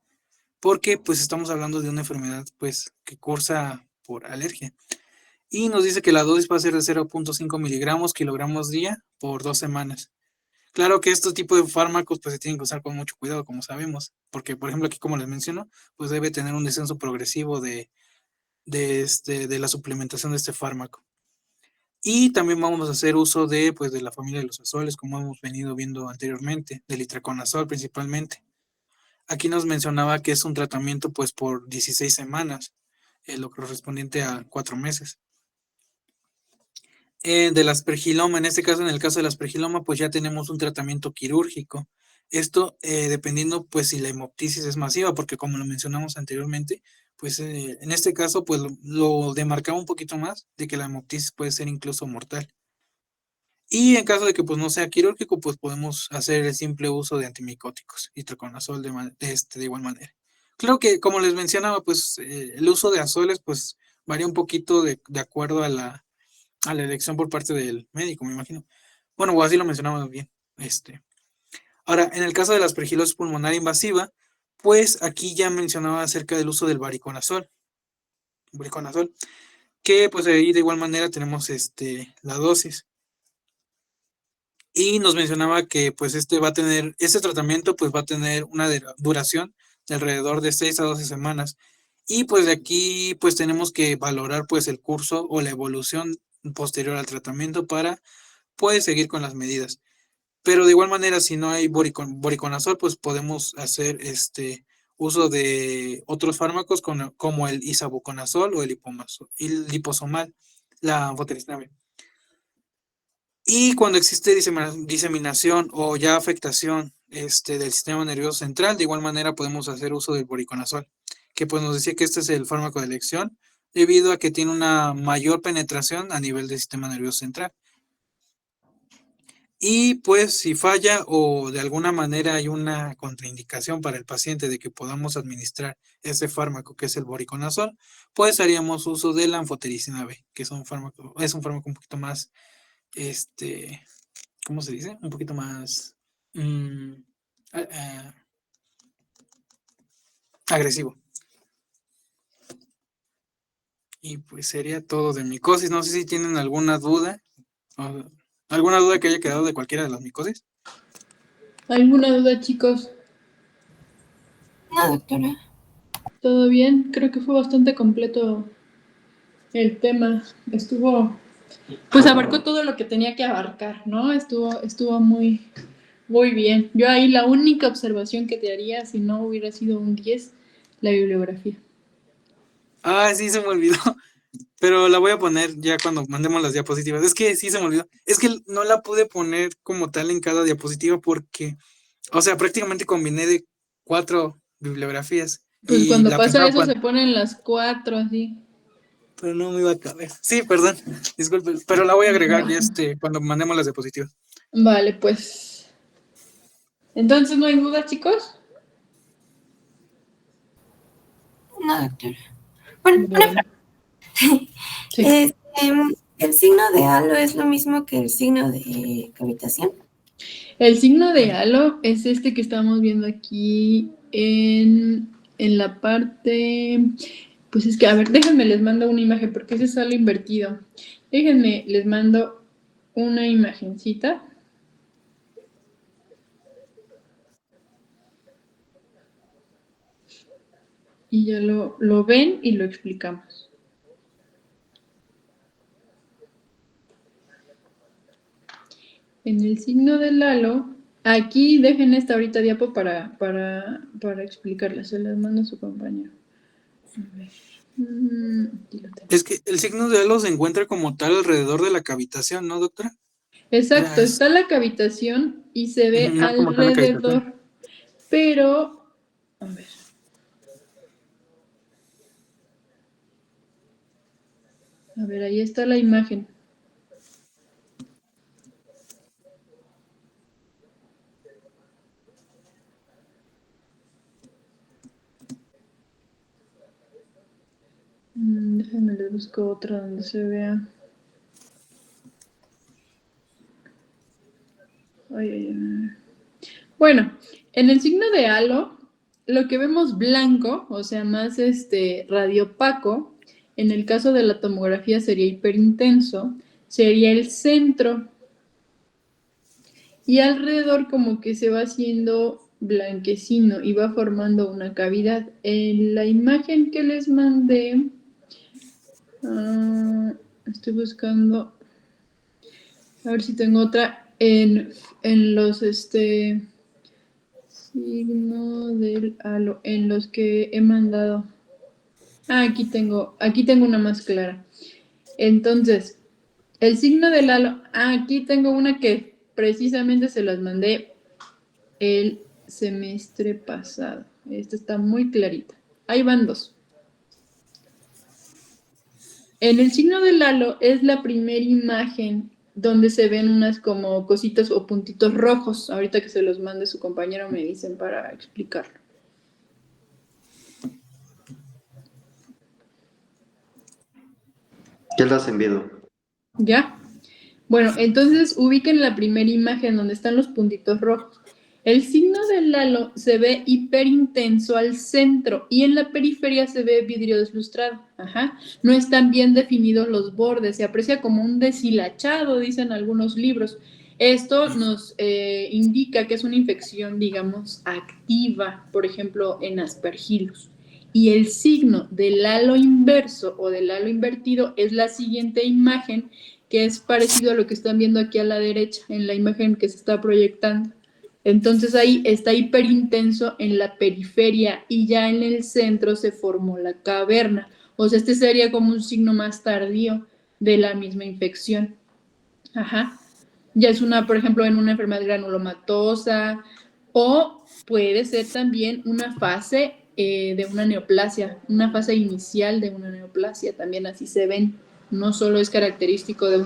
porque pues estamos hablando de una enfermedad pues que cursa por alergia. Y nos dice que la dosis va a ser de 0.5 miligramos kilogramos día por 2 semanas. Claro que estos tipos de fármacos pues se tienen que usar con mucho cuidado, como sabemos, porque por ejemplo aquí como les menciono, pues debe tener un descenso progresivo de la suplementación de este fármaco. Y también vamos a hacer uso pues, de la familia de los azoles, como hemos venido viendo anteriormente, del itraconazol principalmente. Aquí nos mencionaba que es un tratamiento pues por 16 semanas, lo correspondiente a 4 meses. Del aspergiloma, en este caso, en el caso del aspergiloma, pues ya tenemos un tratamiento quirúrgico. Esto dependiendo pues si la hemoptisis es masiva, porque como lo mencionamos anteriormente, pues en este caso pues lo demarcaba un poquito más de que la hemoptisis puede ser incluso mortal. Y en caso de que pues no sea quirúrgico, pues podemos hacer el simple uso de antimicóticos, itraconazol de igual manera. Claro que como les mencionaba, pues el uso de azoles pues varía un poquito de acuerdo a la elección por parte del médico, me imagino. Bueno, o así lo mencionamos bien. Ahora, en el caso de la aspergilosis pulmonar invasiva, pues aquí ya mencionaba acerca del uso del variconazol, que pues ahí de igual manera tenemos la dosis. Y nos mencionaba que pues este tratamiento pues va a tener una duración de alrededor de 6 a 12 semanas. Y pues de aquí pues tenemos que valorar pues el curso o la evolución posterior al tratamiento para puede seguir con las medidas. Pero de igual manera, si no hay voriconazol, pues podemos hacer uso de otros fármacos como el isavuconazol o el liposomal, la anfotericina. Y cuando existe diseminación o ya afectación del sistema nervioso central, de igual manera podemos hacer uso del voriconazol, que pues nos decía que este es el fármaco de elección debido a que tiene una mayor penetración a nivel del sistema nervioso central. Y pues si falla o de alguna manera hay una contraindicación para el paciente de que podamos administrar ese fármaco que es el voriconazol, pues haríamos uso de la anfotericina B, que es un fármaco un poquito más, ¿cómo se dice? Un poquito más agresivo. Y pues sería todo de micosis. No sé si tienen alguna duda que haya quedado de cualquiera de las micosis. ¿Alguna duda, chicos? No, doctora. ¿Todo bien? Creo que fue bastante completo el tema. Pues abarcó todo lo que tenía que abarcar, ¿no? Estuvo muy, muy bien. Yo ahí la única observación que te haría, si no hubiera sido un 10, la bibliografía. Ah, sí, se me olvidó. Pero la voy a poner ya cuando mandemos las diapositivas. Es que sí se me olvidó. Es que no la pude poner como tal en cada diapositiva porque, o sea, prácticamente combiné de 4 bibliografías. Pues Y cuando la pasa pensaba eso se ponen las 4 así. pero no me iba a caber. Sí, perdón, disculpe, pero la voy a agregar ya cuando mandemos las diapositivas. Vale, pues. Entonces, ¿no hay duda, chicos? No, doctora. Bueno, una Bueno, sí. Este, ¿el signo de halo es lo mismo que el signo de cavitación? El signo de halo es este que estamos viendo aquí en la parte. Pues es que, a ver, déjenme, les mando una imagen, porque ese es halo invertido. Déjenme, les mando una imagencita. Y ya lo ven y lo explicamos. En el signo del halo, aquí dejen esta ahorita diapo para explicarla. Se las mando a su compañero. A ver. Aquí lo tengo. Es que el signo de halo se encuentra como tal alrededor de la cavitación, ¿no, doctora? Exacto, está la cavitación y se ve No como tal la cavitación. alrededor, pero, a ver. A ver, ahí está la imagen. Déjenme, le busco otra donde se vea. Ay, ay, ay. Bueno, en el signo de halo, lo que vemos blanco, o sea, más radiopaco, en el caso de la tomografía sería hiperintenso, sería el centro. Y alrededor como que se va haciendo blanquecino y va formando una cavidad. En la imagen que les mandé, estoy buscando, a ver si tengo otra, en los signo del halo, en los que he mandado. Aquí tengo una más clara. Entonces, el signo del halo, aquí tengo una que precisamente se las mandé el semestre pasado. Esta está muy clarita. Ahí van dos. En el signo del halo es la primera imagen donde se ven unas como cositas o puntitos rojos. Ahorita que se los mande su compañero me dicen para explicarlo. Ya las enviado. ¿Ya? Bueno, entonces ubiquen la primera imagen donde están los puntitos rojos. El signo del halo se ve hiperintenso al centro y en la periferia se ve vidrio deslustrado. Ajá. No están bien definidos los bordes, se aprecia como un deshilachado, dicen algunos libros. Esto nos indica que es una infección, digamos, activa, por ejemplo, en aspergillus. Y el signo del halo inverso o del halo invertido es la siguiente imagen, que es parecido a lo que están viendo aquí a la derecha, en la imagen que se está proyectando. Entonces ahí está hiperintenso en la periferia y ya en el centro se formó la caverna. O sea, este sería como un signo más tardío de la misma infección. Ajá. Ya es una, por ejemplo, en una enfermedad granulomatosa o puede ser también una fase de una neoplasia, una fase inicial de una neoplasia, también así se ven. No solo es característico de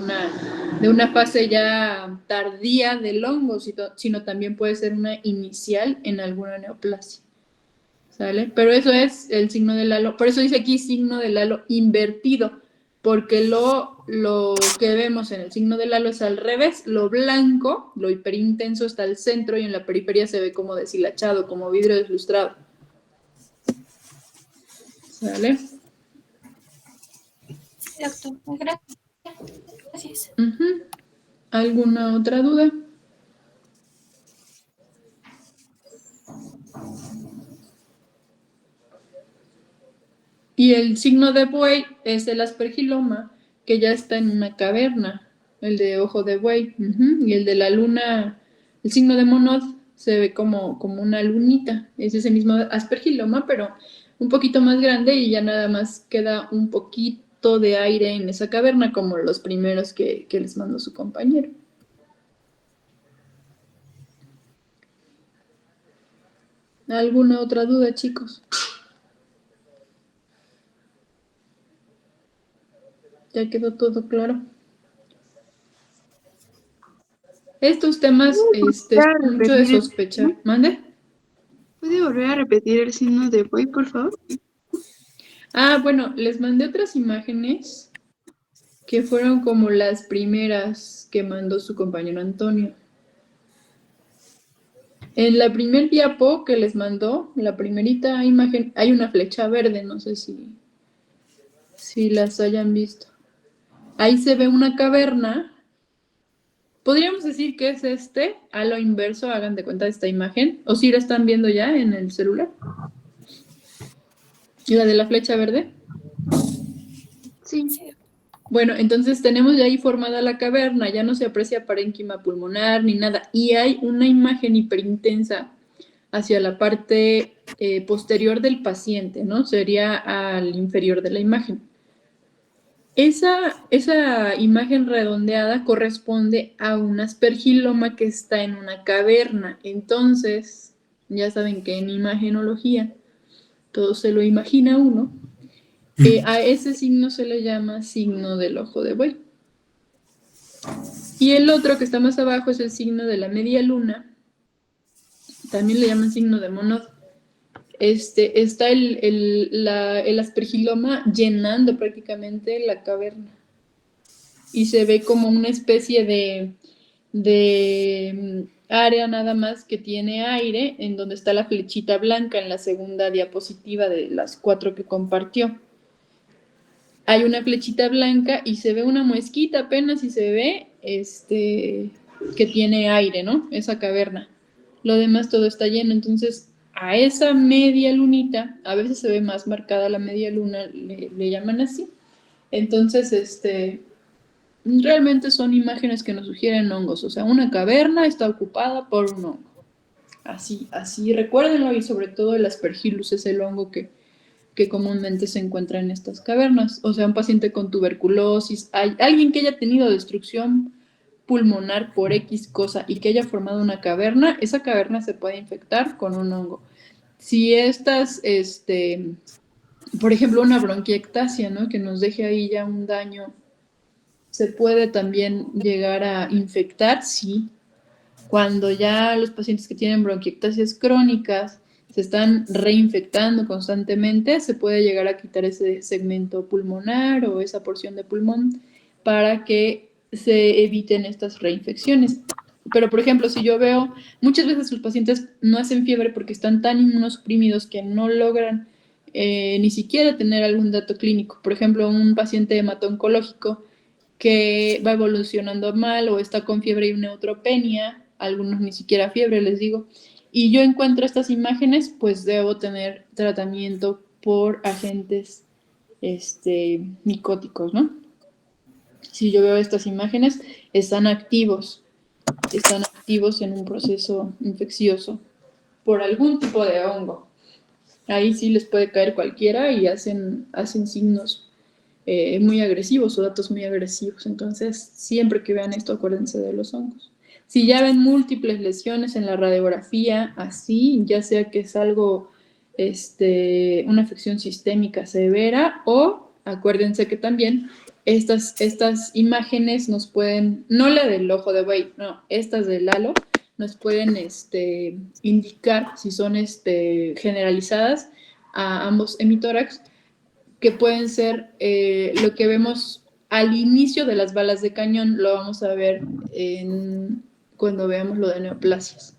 una fase ya tardía del hongo, sino también puede ser una inicial en alguna neoplasia. ¿Sale? Pero eso es el signo del halo. Por eso dice aquí signo del halo invertido, porque lo que vemos en el signo del halo es al revés. Lo blanco, lo hiperintenso, está al centro y en la periferia se ve como deshilachado, como vidrio deslustrado. ¿Sale? Sí, doctor. Gracias. ¿Alguna otra duda? Y el signo de buey es el aspergiloma, que ya está en una caverna, el de ojo de buey. Y el de la luna, el signo de Monod, se ve como una lunita. Es ese mismo aspergiloma, pero un poquito más grande y ya nada más queda un poquito de aire en esa caverna, como los primeros que les mandó su compañero. ¿Alguna otra duda, chicos? Ya quedó todo claro. Estos temas, ¿Puede son mucho de repetir el sospechar. signo? ¿Mande? ¿Puede volver a repetir el signo de buey, por favor? Ah, bueno, les mandé otras imágenes que fueron como las primeras que mandó su compañero Antonio. En la primer diapo que les mandó, la primerita imagen, hay una flecha verde, no sé si las hayan visto. Ahí se ve una caverna. Podríamos decir que es a lo inverso, hagan de cuenta de esta imagen. ¿O si la están viendo ya en el celular? La de la flecha verde. Sí. Bueno, entonces tenemos ya ahí formada la caverna, ya no se aprecia parénquima pulmonar ni nada. Y hay una imagen hiperintensa hacia la parte posterior del paciente, ¿no? Sería al inferior de la imagen. Esa imagen redondeada corresponde a un aspergiloma que está en una caverna. Entonces, ya saben que en imagenología todo se lo imagina uno. A ese signo se le llama signo del ojo de buey. Y el otro que está más abajo es el signo de la media luna. También le llaman signo de Monod. Está el aspergiloma llenando prácticamente la caverna. Y se ve como una especie de área nada más que tiene aire, en donde está la flechita blanca en la segunda diapositiva de las 4 que compartió. Hay una flechita blanca y se ve una muesquita apenas y se ve que tiene aire, ¿no? Esa caverna. Lo demás todo está lleno, entonces a esa media lunita, a veces se ve más marcada la media luna, le llaman así. Entonces, realmente son imágenes que nos sugieren hongos, o sea, una caverna está ocupada por un hongo. Así, recuérdenlo, y sobre todo el aspergillus es el hongo que comúnmente se encuentra en estas cavernas. O sea, un paciente con tuberculosis, alguien que haya tenido destrucción pulmonar por X cosa y que haya formado una caverna, esa caverna se puede infectar con un hongo. Si por ejemplo, una bronquiectasia, ¿no? Que nos deje ahí ya un daño, se puede también llegar a infectar, sí. Cuando ya los pacientes que tienen bronquiectasias crónicas se están reinfectando constantemente, se puede llegar a quitar ese segmento pulmonar o esa porción de pulmón para que se eviten estas reinfecciones. Pero, por ejemplo, si yo veo, muchas veces los pacientes no hacen fiebre porque están tan inmunosuprimidos que no logran ni siquiera tener algún dato clínico. Por ejemplo, un paciente hemato-oncológico que va evolucionando mal o está con fiebre y neutropenia, algunos ni siquiera fiebre, les digo, y yo encuentro estas imágenes, pues debo tener tratamiento por agentes micóticos, ¿no? Si yo veo estas imágenes, están activos en un proceso infeccioso por algún tipo de hongo. Ahí sí les puede caer cualquiera y hacen signos muy agresivos o datos muy agresivos. Entonces, siempre que vean esto, acuérdense de los hongos. Si ya ven múltiples lesiones en la radiografía, así, ya sea que es algo, una afección sistémica severa, o acuérdense que también estas imágenes nos pueden, no la del ojo de buey, no, estas del halo, nos pueden indicar si son generalizadas a ambos hemitórax, que pueden ser lo que vemos al inicio de las balas de cañón, lo vamos a ver cuando veamos lo de neoplasias.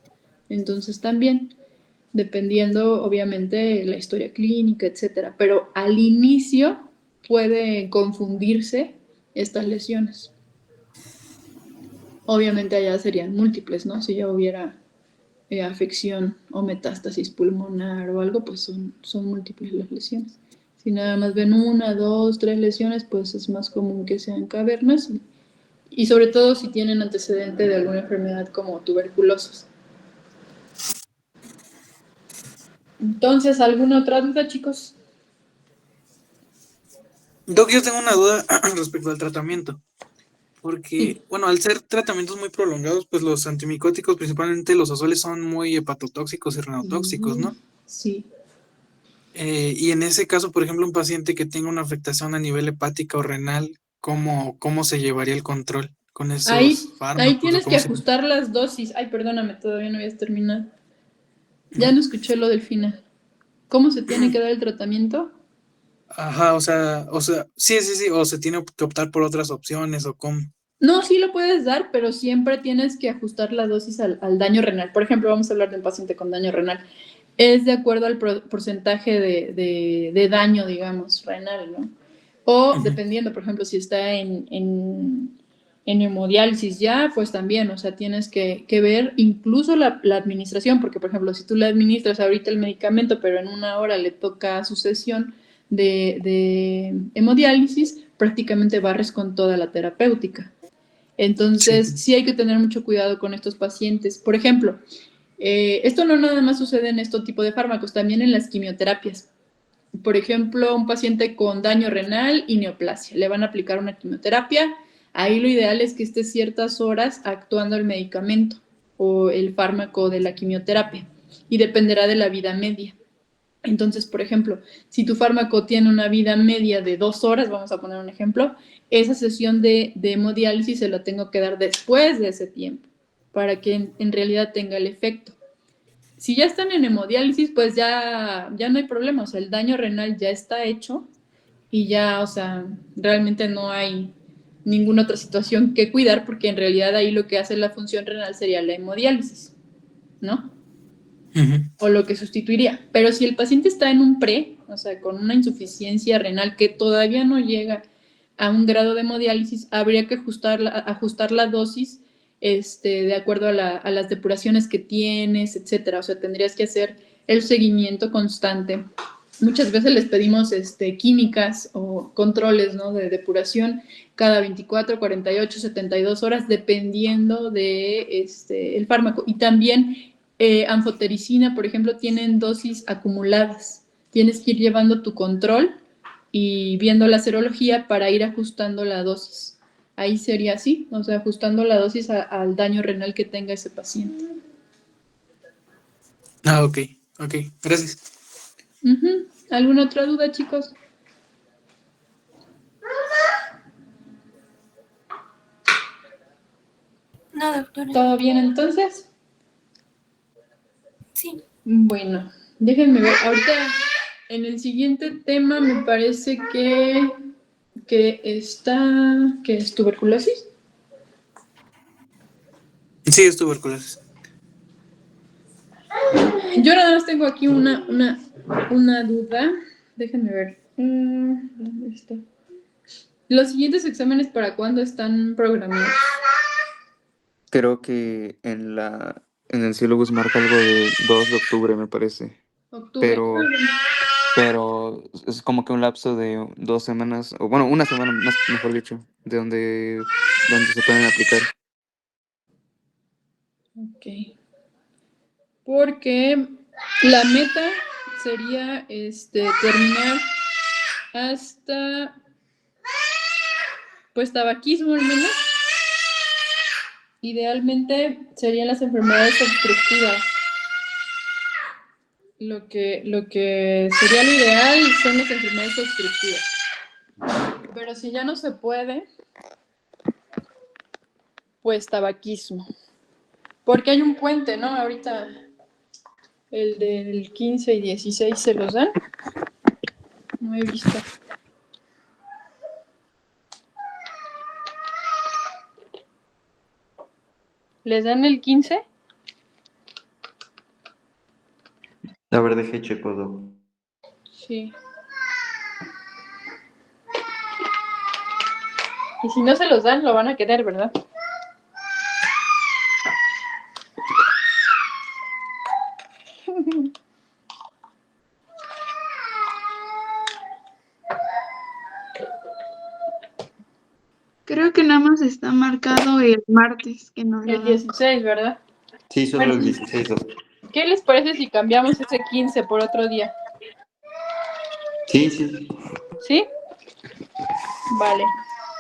Entonces también, dependiendo obviamente la historia clínica, etcétera, pero al inicio puede confundirse estas lesiones. Obviamente allá serían múltiples, ¿no? Si ya hubiera afección o metástasis pulmonar o algo, pues son múltiples las lesiones. Si nada más ven 1, 2, 3 lesiones, pues es más común que sean cavernas y sobre todo si tienen antecedente de alguna enfermedad como tuberculosis. Entonces, ¿alguna otra duda, chicos? Doc, yo tengo una duda respecto al tratamiento. Porque, Sí. bueno, al ser tratamientos muy prolongados, pues los antimicóticos, principalmente los azoles, son muy hepatotóxicos y renotóxicos, ¿no? Sí. Y en ese caso, por ejemplo, un paciente que tenga una afectación a nivel hepática o renal, cómo se llevaría el control con Ahí, esos fármacos. ahí o tienes que cómo se- ajustar las dosis. Ay, perdóname, todavía no habías terminado. Ya no escuché lo del final. ¿Cómo se tiene que dar el tratamiento? Ajá, sí, o se tiene que optar por otras opciones o cómo. No, sí lo puedes dar, pero siempre tienes que ajustar la dosis al daño renal. Por ejemplo, vamos a hablar de un paciente con daño renal. Es de acuerdo al porcentaje de daño, digamos, renal, ¿no? O Ujú. dependiendo, por ejemplo, si está en hemodiálisis ya, pues también, o sea, tienes que ver incluso la administración, porque, por ejemplo, si tú le administras ahorita el medicamento, pero en una hora le toca su sesión de hemodiálisis, prácticamente barres con toda la terapéutica. Sí. Entonces, sí hay que tener mucho cuidado con estos pacientes. Por ejemplo, esto no nada más sucede en este tipo de fármacos, también en las quimioterapias. Por ejemplo, un paciente con daño renal y neoplasia, le van a aplicar una quimioterapia. Ahí lo ideal es que esté ciertas horas actuando el medicamento o el fármaco de la quimioterapia y dependerá de la vida media. Entonces, por ejemplo, si tu fármaco tiene una vida media de 2 horas, vamos a poner un ejemplo, esa sesión de hemodiálisis se la tengo que dar después de ese tiempo para que en realidad tenga el efecto. Si ya están en hemodiálisis, pues ya no hay problema, o sea, el daño renal ya está hecho y ya, o sea, realmente no hay ninguna otra situación que cuidar porque en realidad ahí lo que hace la función renal sería la hemodiálisis, ¿no? Ujú. O lo que sustituiría. Pero si el paciente está en un pre, o sea, con una insuficiencia renal que todavía no llega a un grado de hemodiálisis, habría que ajustar la dosis de acuerdo a las depuraciones que tienes, etcétera. O sea, tendrías que hacer el seguimiento constante. Muchas veces les pedimos químicas o controles, ¿no?, de depuración cada 24, 48, 72 horas, dependiendo de el fármaco. Y también anfotericina, por ejemplo, tienen dosis acumuladas. Tienes que ir llevando tu control y viendo la serología para ir ajustando la dosis. Ahí sería así, o sea, ajustando la dosis al daño renal que tenga ese paciente. Ah, ok, gracias. ¿Alguna otra duda, chicos? No, doctora. ¿Todo bien entonces? Sí. Bueno, déjenme ver. Ahorita en el siguiente tema me parece que es tuberculosis. Sí, es tuberculosis. Yo nada más tengo aquí una duda. Déjenme ver. ¿Dónde está? ¿Los siguientes exámenes para cuándo están programados? Creo que en el sílabus marca algo de 2 de octubre, me parece. Octubre. Pero, pero es como que un lapso de 2 semanas, o bueno, una semana más, mejor dicho, donde se pueden aplicar. Ok. Porque la meta sería terminar hasta pues tabaquismo al menos. Idealmente serían las enfermedades obstructivas. Lo que sería lo ideal son las enfermedades obstructivas. Pero si ya no se puede, pues tabaquismo. Porque hay un puente, ¿no? Ahorita el del 15 y 16 se los dan. No he visto. ¿Les dan el 15? A ver, deje checo, Doc. Sí. Y si no se los dan, lo van a querer, ¿verdad? Creo que nada más está marcado el martes, que nos lo El dan. 16, ¿verdad? Sí, solo Bueno, el 16, Doc. ¿qué les parece si cambiamos ese 15 por otro día? Sí, sí. ¿Sí? Vale.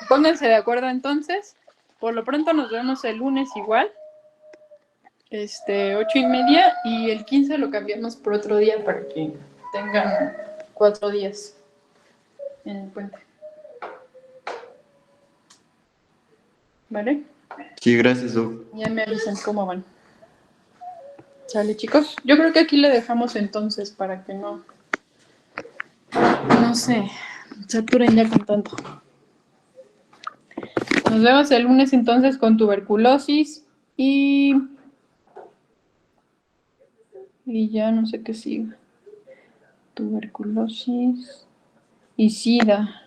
Pónganse de acuerdo entonces. Por lo pronto nos vemos el lunes igual. 8:30. Y el 15 lo cambiamos por otro día para que tengan 4 días en el puente. ¿vale? Sí, gracias, Doc. Ya me avisan cómo van. Sale, chicos. Yo creo que aquí le dejamos entonces para que no se saturen ya con tanto. Nos vemos el lunes entonces con tuberculosis y ya no sé qué sigue. Tuberculosis y SIDA.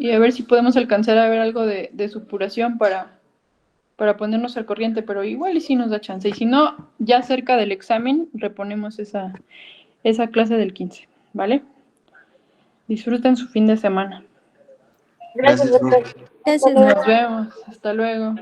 Y a ver si podemos alcanzar a ver algo de supuración para ponernos al corriente, pero igual y si nos da chance. Y si no, ya cerca del examen reponemos esa clase del 15, ¿vale? Disfruten su fin de semana. Gracias, Gracias, Doc. doctor. Gracias, Nos vemos. Hasta luego.